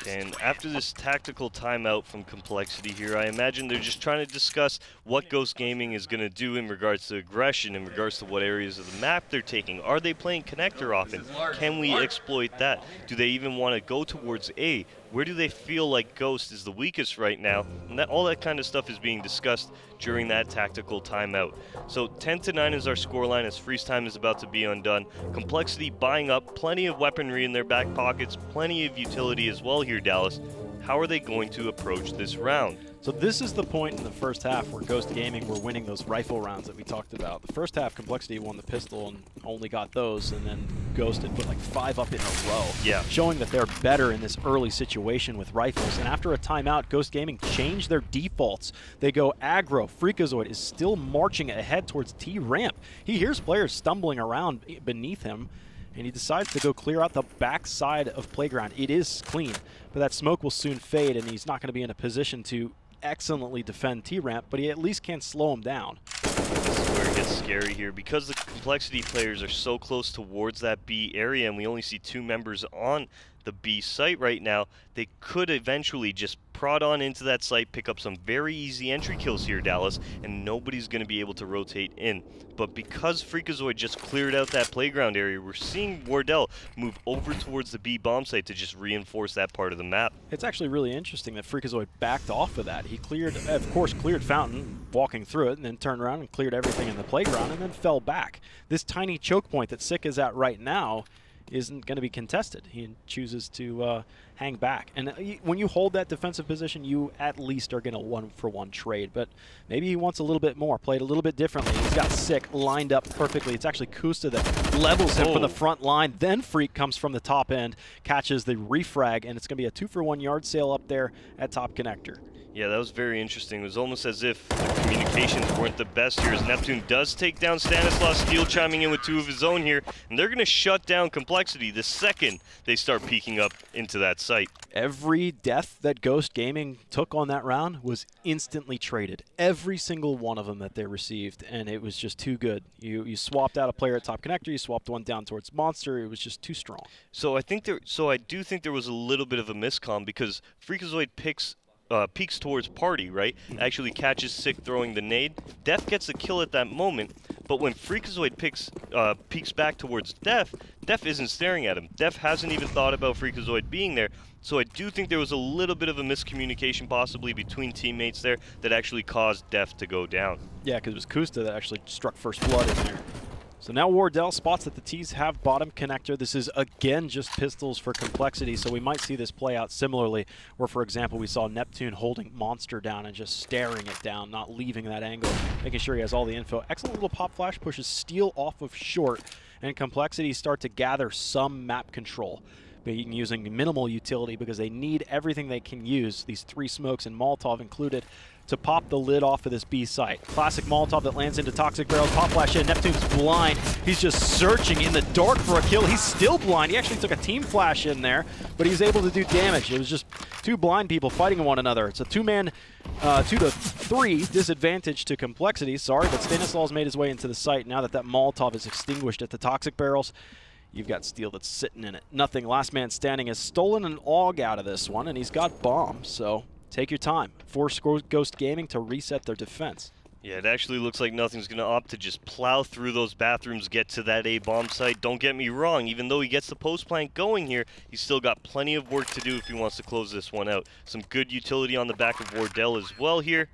And after this tactical timeout from compLexity here, I imagine they're just trying to discuss what Ghost Gaming is going to do in regards to aggression, in regards to what areas of the map they're taking. Are they playing connector often? Can we exploit that? Do they even want to go towards A? Where do they feel like Ghost is the weakest right now? And all that kind of stuff is being discussed during that tactical timeout. So 10-9 is our scoreline as freeze time is about to be undone. compLexity buying up plenty of weaponry in their back pockets, plenty of utility as well here, Dallas. How are they going to approach this round? So this is the point in the first half where Ghost Gaming were winning those rifle rounds that we talked about. The first half, compLexity won the pistol and only got those, and then Ghost had put like 5 up in a row, showing that they're better in this early situation with rifles. And after a timeout, Ghost Gaming changed their defaults. They go aggro. Freakazoid is still marching ahead towards T-ramp. He hears players stumbling around beneath him, and he decides to go clear out the backside of Playground. It is clean, but that smoke will soon fade, and he's not going to be in a position to excellently defend T-ramp, but he at least can slow him down. This is where it gets scary here. Because the compLexity players are so close towards that B area and we only see 2 members on the B site right now, they could eventually just prod on into that site, pick up some very easy entry kills here, Dallas, and nobody's going to be able to rotate in. But because Freakazoid just cleared out that playground area, we're seeing Wardell move over towards the B bomb site to just reinforce that part of the map. It's actually really interesting that Freakazoid backed off of that. He cleared, of course, cleared Fountain, walking through it, and then turned around and cleared everything in the playground, and then fell back. This tiny choke point that Sick is at right now isn't going to be contested. He chooses to hang back. And when you hold that defensive position, you at least are going to 1-for-1 trade. But maybe he wants a little bit more, played a little bit differently. He's got Sick lined up perfectly. It's actually Kusta that levels him from the front line. Then Freak comes from the top end, catches the refrag, and it's going to be a 2-for-1 yard sale up there at top connector. Yeah, that was very interesting. It was almost as if the communications weren't the best here, as Neptune does take down Stanislaus, Steel chiming in with 2 of his own here, and they're going to shut down compLexity the second they start peeking up into that site. Every death that Ghost Gaming took on that round was instantly traded. Every single one of them that they received, and it was just too good. You swapped out a player at top connector, you swapped one down towards Monster, it was just too strong. So I do think there was a little bit of a miscomm, because Freakazoid peeks towards Party, right? Actually catches Sick throwing the nade. Def gets the kill at that moment, but when Freakazoid peeks back towards Def, Def isn't staring at him. Def hasn't even thought about Freakazoid being there, so I do think there was a little bit of a miscommunication possibly between teammates there that actually caused Def to go down. Yeah, because it was Kusta that actually struck first blood in there. So now Wardell spots that the T's have bottom connector. This is, again, just pistols for compLexity, so we might see this play out similarly, where, for example, we saw Neptune holding Monster down and just staring it down, not leaving that angle, making sure he has all the info. Excellent little pop flash pushes Steel off of short, and compLexity start to gather some map control, using minimal utility because they need everything they can use, these 3 smokes and Molotov included, to pop the lid off of this B site. Classic Molotov that lands into Toxic Barrels. Pop flash in. Neptune's blind. He's just searching in the dark for a kill. He's still blind. He actually took a team flash in there, but he's able to do damage. It was just 2 blind people fighting one another. It's a 2-man, 2-to-3 disadvantage to compLexity. Sorry, but Stanislaus made his way into the site. Now that Molotov is extinguished at the Toxic Barrels, you've got Steel that's sitting in it. Nothing. Last man standing has stolen an AUG out of this one, and he's got bombs, so take your time. Force Ghost Gaming to reset their defense. Yeah, it actually looks like Nothing's going to opt to just plow through those bathrooms, get to that A bomb site. Don't get me wrong, even though he gets the post plank going here, he's still got plenty of work to do if he wants to close this one out. Some good utility on the back of Wardell as well here.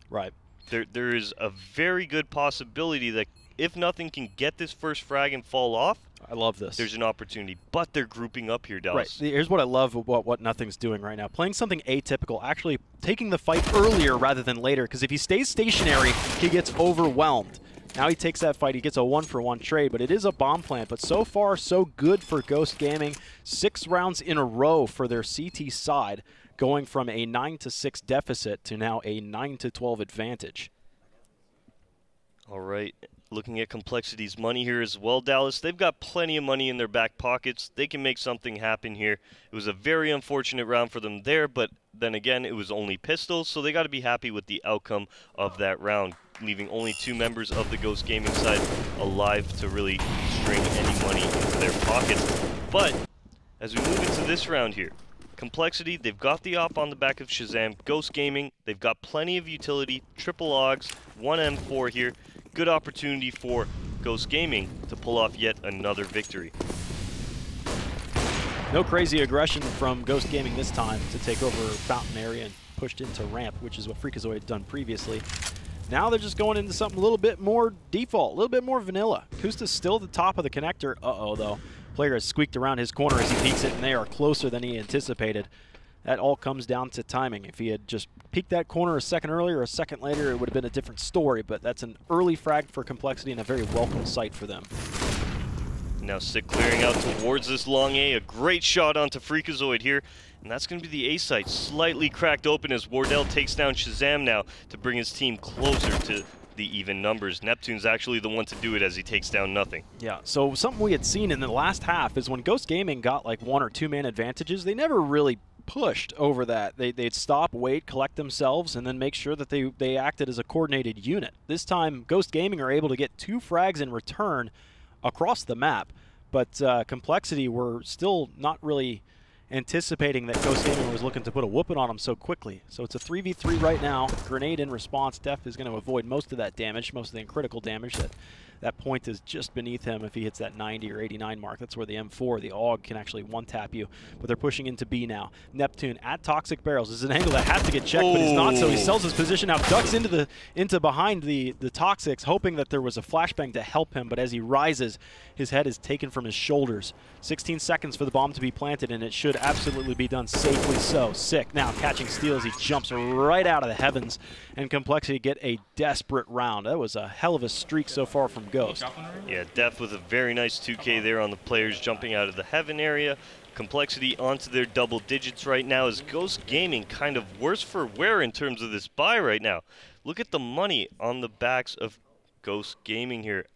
Right. There is a very good possibility that if Nothing can get this first frag and fall off, I love this. there's an opportunity, but they're grouping up here, Dallas. Right. Here's what I love about what Nothing's doing right now. Playing something atypical, actually taking the fight earlier rather than later, because if he stays stationary, he gets overwhelmed. Now he takes that fight, he gets a 1-for-1 trade, but it is a bomb plant. But so far, so good for Ghost Gaming. 6 rounds in a row for their CT side, going from a 9-6 deficit to now a 9-12 advantage. All right. Looking at compLexity's money here as well, Dallas. They've got plenty of money in their back pockets. They can make something happen here. It was a very unfortunate round for them there, but then again, it was only pistols, so they got to be happy with the outcome of that round, leaving only 2 members of the Ghost Gaming side alive to really string any money into their pockets. But as we move into this round here, compLexity, they've got the op on the back of Shazam. Ghost Gaming, they've got plenty of utility. Triple Augs, 1 M4 here. Good opportunity for Ghost Gaming to pull off yet another victory. No crazy aggression from Ghost Gaming this time to take over Fountain area and pushed into ramp, which is what Freakazoid had done previously. Now they're just going into something a little bit more default, a little bit more vanilla. Kusta's still at the top of the connector. Uh-oh, though. Player has squeaked around his corner as he peeks it, and they are closer than he anticipated. That all comes down to timing. If he had just peeked that corner a second earlier or a second later, it would have been a different story, but that's an early frag for compLexity and a very welcome sight for them. Now Sick clearing out towards this long A. A great shot onto Freakazoid here. And that's going to be the A site. Slightly cracked open as Wardell takes down Shazam now to bring his team closer to the even numbers. Neptune's actually the one to do it as he takes down nothing. Yeah, so something we had seen in the last half is when Ghost Gaming got like 1 or 2 man advantages, they never really pushed over that. They'd stop, wait, collect themselves, and then make sure that they acted as a coordinated unit. This time, Ghost Gaming are able to get 2 frags in return across the map, but compLexity were still not really anticipating that Ghost Gaming was looking to put a whooping on them so quickly. So it's a 3v3 right now. Grenade in response. Def is going to avoid most of that damage, most of the critical damage. That point is just beneath him if he hits that 90 or 89 mark. That's where the M4, the AUG, can actually one-tap you. But they're pushing into B now. Neptune at Toxic Barrels. This is an angle that has to get checked, but he's not, so he sells his position now, ducks into behind the Toxics, hoping that there was a flashbang to help him, but as he rises, his head is taken from his shoulders. 16 seconds for the bomb to be planted, and it should absolutely be done safely so. Sick now catching Steel as he jumps right out of the heavens, and compLexity get a desperate round. That was a hell of a streak so far from Ghost. Yeah, Def with a very nice 2K there on the players jumping out of the heaven area. compLexity onto their double digits right now as Ghost Gaming kind of worse for wear in terms of this buy right now. Look at the money on the backs of Ghost Gaming here.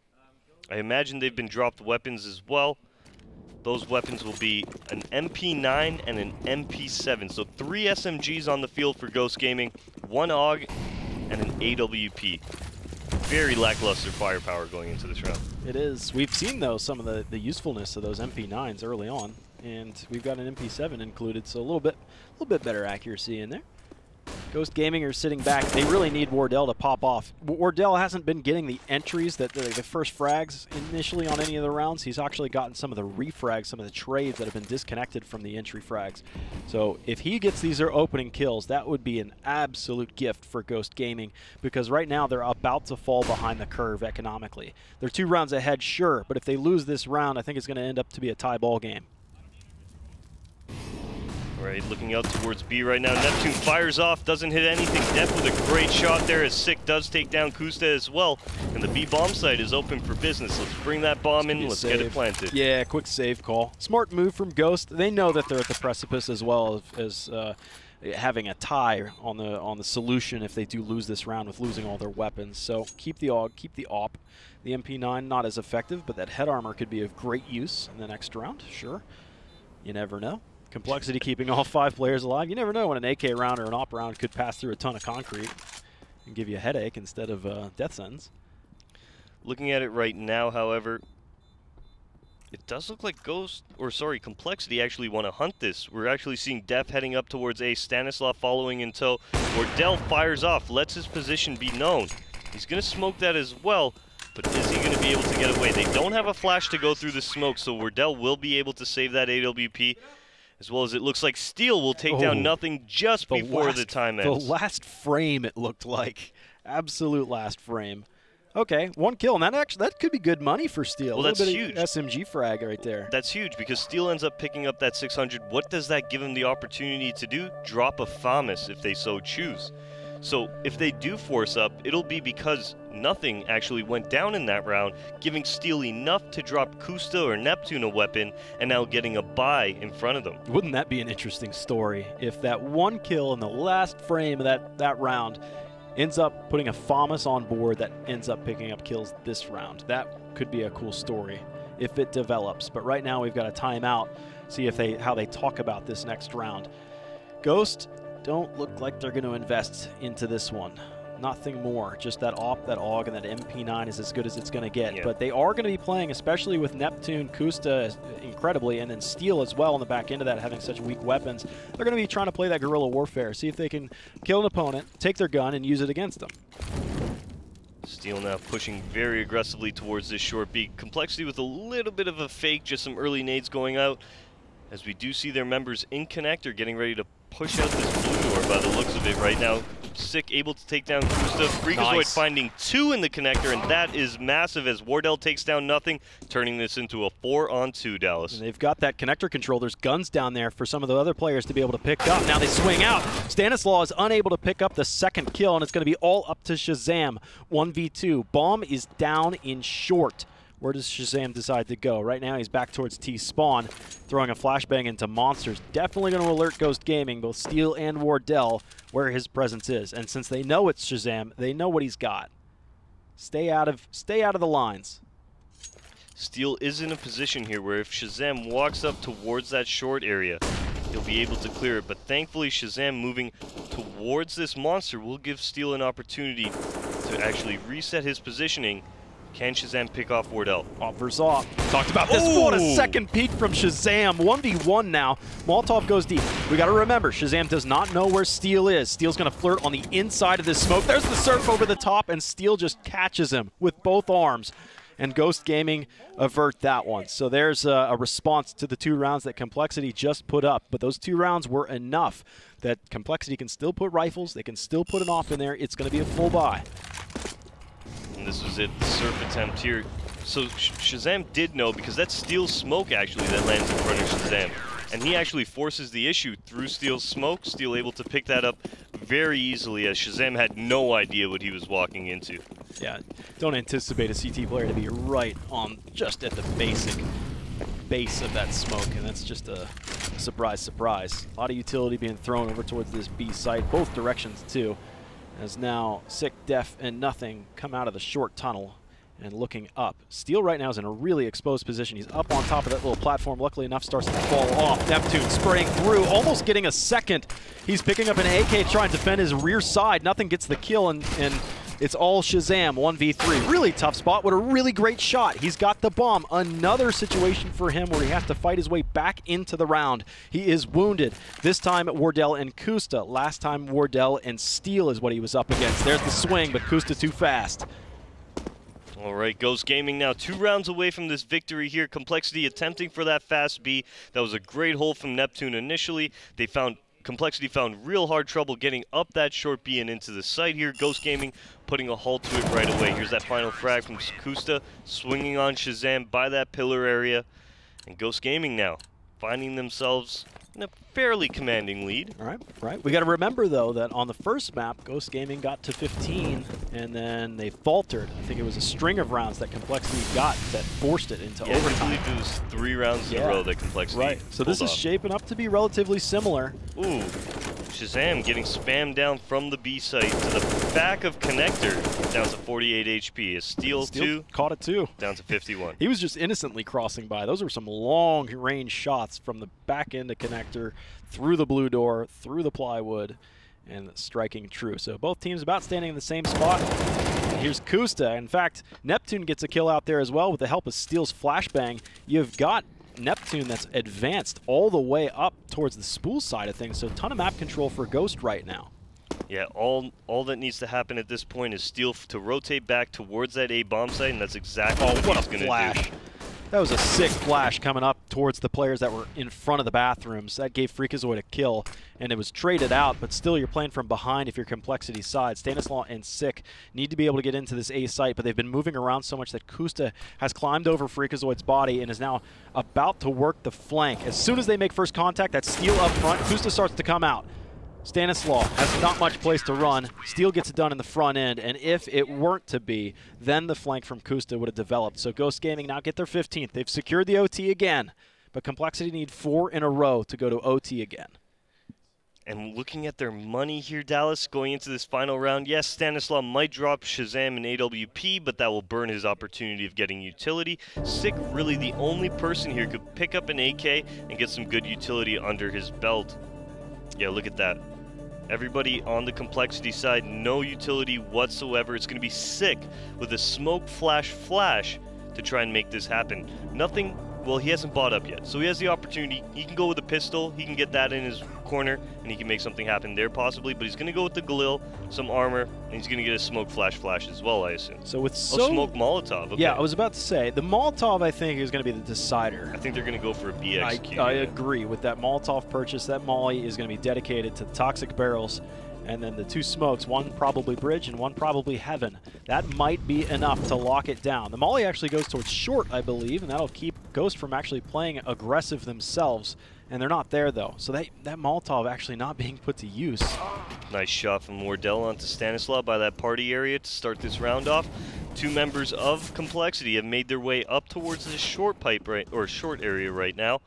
I imagine they've been dropped weapons as well. Those weapons will be an MP9 and an MP7. So 3 SMGs on the field for Ghost Gaming, 1 AUG, and an AWP. Very lackluster firepower going into this round. It is. We've seen, though, some of the usefulness of those MP9s early on, and we've got an MP7 included, so a little bit better accuracy in there. Ghost Gaming are sitting back. They really need Wardell to pop off. Wardell hasn't been getting the entries, the first frags initially on any of the rounds. He's actually gotten some of the refrags, some of the trades that have been disconnected from the entry frags. So if he gets these opening kills, that would be an absolute gift for Ghost Gaming, because right now they're about to fall behind the curve economically. They're 2 rounds ahead, sure, but if they lose this round, I think it's going to end up to be a tie ball game. Right, looking out towards B right now. Neptune fires off, doesn't hit anything. Def with a great shot there as Sick does take down Kusta as well. And the B bomb site is open for business. Let's bring that bomb in, let's get it planted. Yeah, quick save call. Smart move from Ghost. They know that they're at the precipice as well as having a tie on the solution if they do lose this round with losing all their weapons. So keep the AUG, keep the AWP. The MP9 not as effective, but that head armor could be of great use in the next round, sure. You never know. compLexity keeping all 5 players alive. You never know when an AK round or an AWP round could pass through a ton of concrete and give you a headache instead of death sentence. Looking at it right now, however, it does look like compLexity actually want to hunt this. We're actually seeing Def heading up towards A, Stanislav following in tow. Wardell fires off, lets his position be known. He's going to smoke that as well, but is he going to be able to get away? They don't have a flash to go through the smoke, so Wardell will be able to save that AWP. As well as it looks like Steel will take down nothing just before the time ends. The last frame, it looked like. Absolute last frame. Okay, 1 kill, and that could be good money for Steel. Well, that's huge. SMG frag right there. That's huge because Steel ends up picking up that 600. What does that give him the opportunity to do? Drop a FAMAS if they so choose. So if they do force up, it'll be because nothing actually went down in that round, giving Steel enough to drop Kusta or Neptune a weapon, and now getting a buy in front of them. Wouldn't that be an interesting story if that 1 kill in the last frame of that round ends up putting a FAMAS on board that ends up picking up kills this round? That could be a cool story if it develops. But right now we've got a timeout, see how they talk about this next round. Ghost don't look like they're going to invest into this one. nothing more. Just that AWP, that AUG, and that MP9 is as good as it's going to get. Yeah. But they are going to be playing, especially with Neptune, Kusta incredibly, and then Steel as well on the back end of that, having such weak weapons. They're going to be trying to play that guerrilla warfare, see if they can kill an opponent, take their gun, and use it against them. Steel now pushing very aggressively towards this short B. compLexity with a little bit of a fake, just some early nades going out. As we do see their members in connector getting ready to push out this blue door by the looks of it right now. Sick able to take down Kusta. Freakazoid Nice. finding 2 in the connector, and that is massive as Wardell takes down nothing, turning this into a 4-on-2, Dallas. And they've got that connector control. There's guns down there for some of the other players to be able to pick up. Now they swing out. Stanislaw is unable to pick up the second kill, and it's going to be all up to Shazam. 1v2. Bomb is down in short. Where does Shazam decide to go? Right now he's back towards T-Spawn, throwing a flashbang into Monsters. Definitely going to alert Ghost Gaming, both Steel and Wardell, where his presence is. And since they know it's Shazam, they know what he's got. Stay out of the lines. Steel is in a position here where if Shazam walks up towards that short area, he'll be able to clear it. But thankfully, Shazam moving towards this monster will give Steel an opportunity to actually reset his positioning. Can Shazam pick off Wardell? Offers off. Talked about this. Oh! What a second peek from Shazam. 1v1 now. Molotov goes deep. We got to remember, Shazam does not know where Steel is. Steel's going to flirt on the inside of this smoke. There's the surf over the top, and Steel just catches him with both arms. And Ghost Gaming avert that one. So there's a response to the 2 rounds that compLexity just put up. But those 2 rounds were enough that compLexity can still put rifles. They can still put an AWP in there. It's going to be a full buy. And this was it, the surf attempt here. So Shazam did know, because that's Steel's smoke actually that lands in front of Shazam. And he actually forces the issue through Steel's smoke. Steel able to pick that up very easily, as Shazam had no idea what he was walking into. Yeah, don't anticipate a CT player to be right on just at the base of that smoke, and that's just a surprise, surprise. A lot of utility being thrown over towards this B site, both directions too. As now Sick, Def, and Nothing come out of the short tunnel and looking up. Steel right now is in a really exposed position. He's up on top of that little platform. Luckily enough, starts to fall off. Neptune spraying through, almost getting a second. He's picking up an AK, trying to defend his rear side. Nothing gets the kill, and it's all Shazam, 1v3. Really tough spot. What a really great shot. He's got the bomb. Another situation for him where he has to fight his way back into the round. He is wounded. This time Wardell and Kusta. Last time Wardell and Steel is what he was up against. There's the swing, but Kusta too fast. All right, Ghost Gaming now 2 rounds away from this victory here. compLexity attempting for that fast B. That was a great hole from Neptune initially. compLexity found real hard trouble getting up that short B and into the site here. Ghost Gaming putting a halt to it right away. Here's that final frag from Kusta, swinging on Shazam by that pillar area. And Ghost Gaming now finding themselves in a fairly commanding lead. All right. We got to remember, though, that on the first map, Ghost Gaming got to 15, and then they faltered. I think it was a string of rounds that compLexity got that forced it into overtime. I believe it was 3 rounds in a row that compLexity So this is shaping up to be relatively similar. Ooh, Shazam getting spammed down from the B site to the back of connector, down to 48 HP. Is Steel 2 caught it too. Down to 51. He was just innocently crossing by. Those were some long-range shots from the back end of connector, through the blue door, through the plywood, and striking true. So both teams about standing in the same spot. And here's Kusta. In fact, Neptune gets a kill out there as well with the help of Steel's flashbang. You've got Neptune that's advanced all the way up towards the spool side of things, so a ton of map control for Ghost right now. Yeah, all that needs to happen at this point is Steel to rotate back towards that A bomb site, and that's exactly what he's going to do. That was a sick flash coming up towards the players that were in front of the bathrooms. That gave Freakazoid a kill, and it was traded out, but still you're playing from behind if you're compLexity side. Stanislaw and Sick need to be able to get into this A site, but they've been moving around so much that Kusta has climbed over Freakazoid's body and is now about to work the flank. As soon as they make first contact, that's Steel up front. Kusta starts to come out. Stanislaw has not much place to run. Steel gets it done in the front end, and if it weren't to be, then the flank from Kusta would have developed. So Ghost Gaming now get their 15th. They've secured the OT again, but compLexity need 4 in a row to go to OT again. And looking at their money here, Dallas, going into this final round, yes, Stanislaw might drop Shazam and AWP, but that will burn his opportunity of getting utility. Sick, really the only person here could pick up an AK and get some good utility under his belt. Yeah, look at that. Everybody on the complexity side, no utility whatsoever. It's going to be Sick with a smoke flash to try and make this happen. Nothing, well, he hasn't bought up yet, so he has the opportunity. He can go with a pistol, he can get that in his corner, and he can make something happen there possibly, but he's going to go with the Galil, some armor, and he's going to get a smoke flash as well, I assume. So with smoke Molotov. Okay. Yeah, I was about to say, the Molotov I think is going to be the decider. I think they're going to go for a BXQ. I agree with that Molotov purchase. That Molly is going to be dedicated to the toxic barrels, and then the 2 smokes, one probably bridge and one probably heaven. That might be enough to lock it down. The Molly actually goes towards short, I believe, and that'll keep Ghost from actually playing aggressive themselves, and they're not there though. So that Molotov actually not being put to use. Nice shot from Wardell onto Stanislav by that party area to start this round off. 2 members of Complexity have made their way up towards this short pipe short area right now.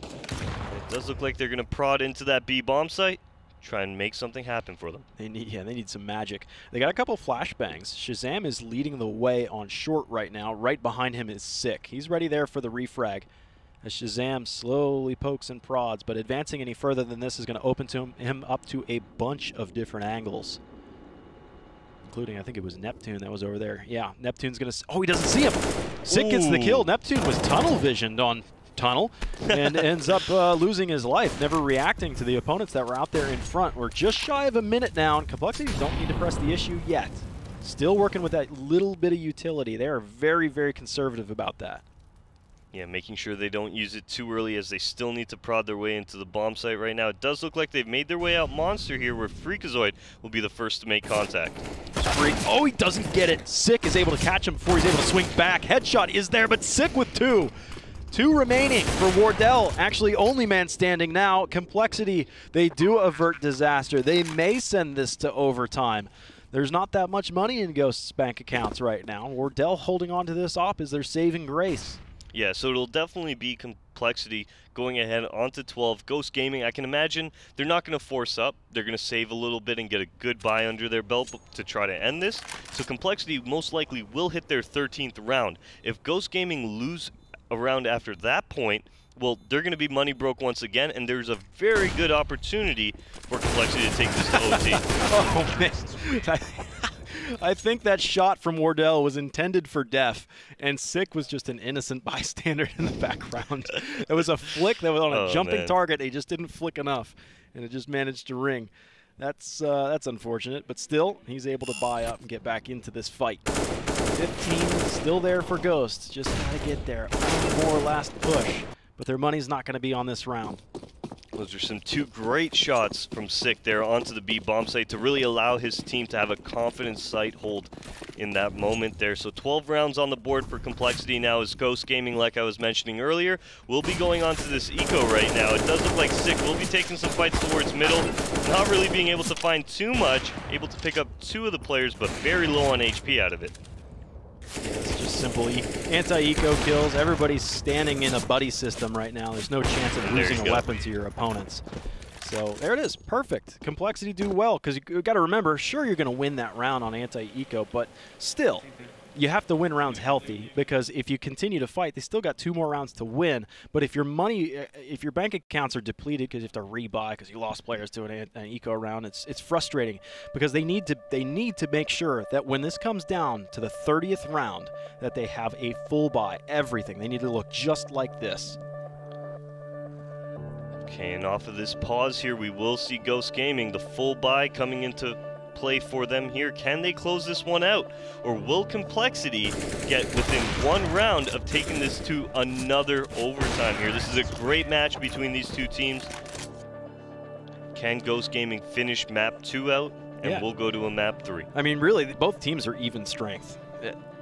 It does look like they're going to prod into that B bomb site. Try and make something happen for them. They need some magic. They got a couple flashbangs. Shazam is leading the way on short right now. Right behind him is Sick. He's ready there for the refrag as Shazam slowly pokes and prods, but advancing any further than this is going to open him up to a bunch of different angles, including, I think it was Neptune that was over there. Yeah, Neptune's going to... Oh, he doesn't see him! Sick gets the kill. Neptune was tunnel visioned on Tunnel and ends up losing his life, never reacting to the opponents that were out there in front. We're just shy of a minute now, and Complexity don't need to press the issue yet. Still working with that little bit of utility. They are very, very conservative about that. Yeah, making sure they don't use it too early as they still need to prod their way into the bomb site right now. It does look like they've made their way out Monster here, where Freakazoid will be the first to make contact. Freak. Oh, he doesn't get it. Sick is able to catch him before he's able to swing back. Headshot is there, but Sick with 2. 2 remaining for Wardell. Actually, only man standing now. Complexity, they do avert disaster. They may send this to overtime. There's not that much money in Ghost's bank accounts right now. Wardell holding on to this op is their saving grace. Yeah, so it'll definitely be Complexity going ahead onto 12. Ghost Gaming, I can imagine they're not going to force up. They're going to save a little bit and get a good buy under their belt to try to end this. So Complexity most likely will hit their 13th round. If Ghost Gaming lose a round after that point, well, they're going to be money broke once again, and there's a very good opportunity for Complexity to take this to OT. Oh, man. I think that shot from Wardell was intended for Def, and Sick was just an innocent bystander in the background. It was a flick that was on a jumping target. He just didn't flick enough, and it just managed to ring. That's unfortunate, but still, he's able to buy up and get back into this fight. 15 still there for Ghost. Just got to get there. One more last push, but their money's not going to be on this round. Those are some 2 great shots from Sick there onto the B bomb site to really allow his team to have a confident sight hold in that moment there. So 12 rounds on the board for Complexity now as Ghost Gaming, like I was mentioning earlier, will be going on to this eco right now. It does look like Sick will be taking some fights towards middle, not really being able to find too much, able to pick up 2 of the players, but very low on HP out of it. It's just simple anti-eco kills. Everybody's standing in a buddy system right now. There's no chance of losing a weapon to your opponents. So there it is. Perfect. Complexity do well, because you got to remember, sure, you're going to win that round on anti-eco, but still, you have to win rounds healthy, because if you continue to fight, they still got 2 more rounds to win. But if your bank accounts are depleted because you have to rebuy because you lost players to an eco round, it's frustrating, because they need to make sure that when this comes down to the 30th round, that they have a full buy, everything. They need to look just like this. Okay, and off of this pause here, we will see Ghost Gaming, the full buy coming into play for them here. Can they close this one out, or will Complexity get within 1 round of taking this to another overtime here? This is a great match between these 2 teams. Can Ghost Gaming finish map 2 out, and we'll go to a map 3? I mean, really, both teams are even strength,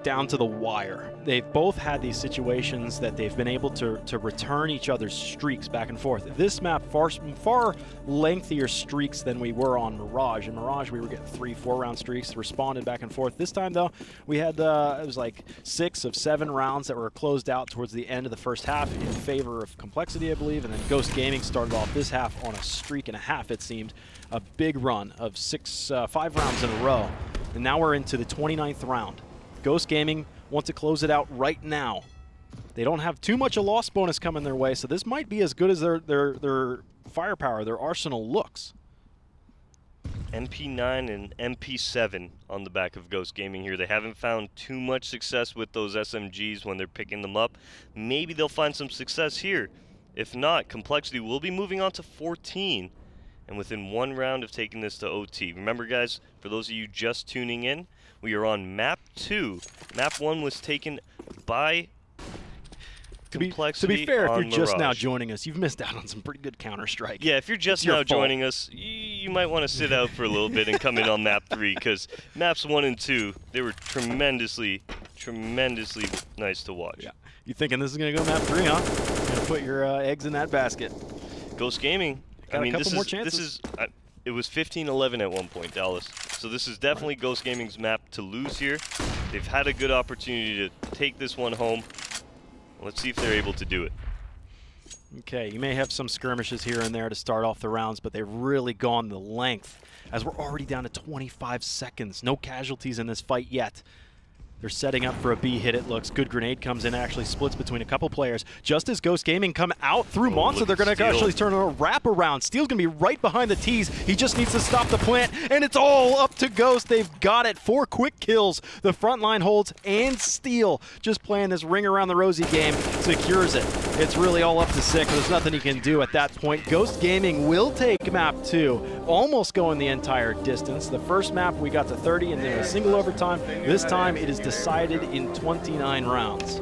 down to the wire. They've both had these situations that they've been able to return each other's streaks back and forth. This map, far lengthier streaks than we were on Mirage. In Mirage, we were getting 3-4 round streaks, responded back and forth. This time, though, we had, it was like 6 of 7 rounds that were closed out towards the end of the first half in favor of Complexity, I believe, and then Ghost Gaming started off this half on a streak and a half, it seemed. A big run of 5 rounds in a row. And now we're into the 29th round. Ghost Gaming want to close it out right now. They don't have too much a loss bonus coming their way, so this might be as good as their firepower, their arsenal looks. MP9 and MP7 on the back of Ghost Gaming here. They haven't found too much success with those SMGs when they're picking them up. Maybe they'll find some success here. If not, compLexity will be moving on to 14 and within 1 round of taking this to OT. Remember guys, for those of you just tuning in, we are on map 2. Map 1 was taken by compLexity. To be fair, if you're just now Mirage. joining us, you've missed out on some pretty good Counter-Strike. Yeah, if you're just now joining us, you might want to sit out for a little bit and come in on map 3, because maps 1 and 2, they were tremendously nice to watch. Yeah. You thinking this is going to go map 3, huh? You're going to put your eggs in that basket. Ghost Gaming, Got a couple more chances. It was 15-11 at one point, Dallas. So this is definitely Ghost Gaming's map to lose here. They've had a good opportunity to take this one home. Let's see if they're able to do it. Okay, you may have some skirmishes here and there to start off the rounds, but they've really gone the length as we're already down to 25 seconds. No casualties in this fight yet. They're setting up for a B hit, it looks. Good grenade comes in, actually splits between a couple players. Just as Ghost Gaming come out through Monster, they're going to actually turn a wraparound. Steel's going to be right behind the T's. He just needs to stop the plant, and it's all up to Ghost. They've got it. 4 quick kills. The front line holds, and Steel just playing this ring around the rosy game secures it. It's really all up to 6. There's nothing he can do at that point. Ghost Gaming will take map 2, almost going the entire distance. The first map we got to 30 and then a single overtime. This time it is decided in 29 rounds.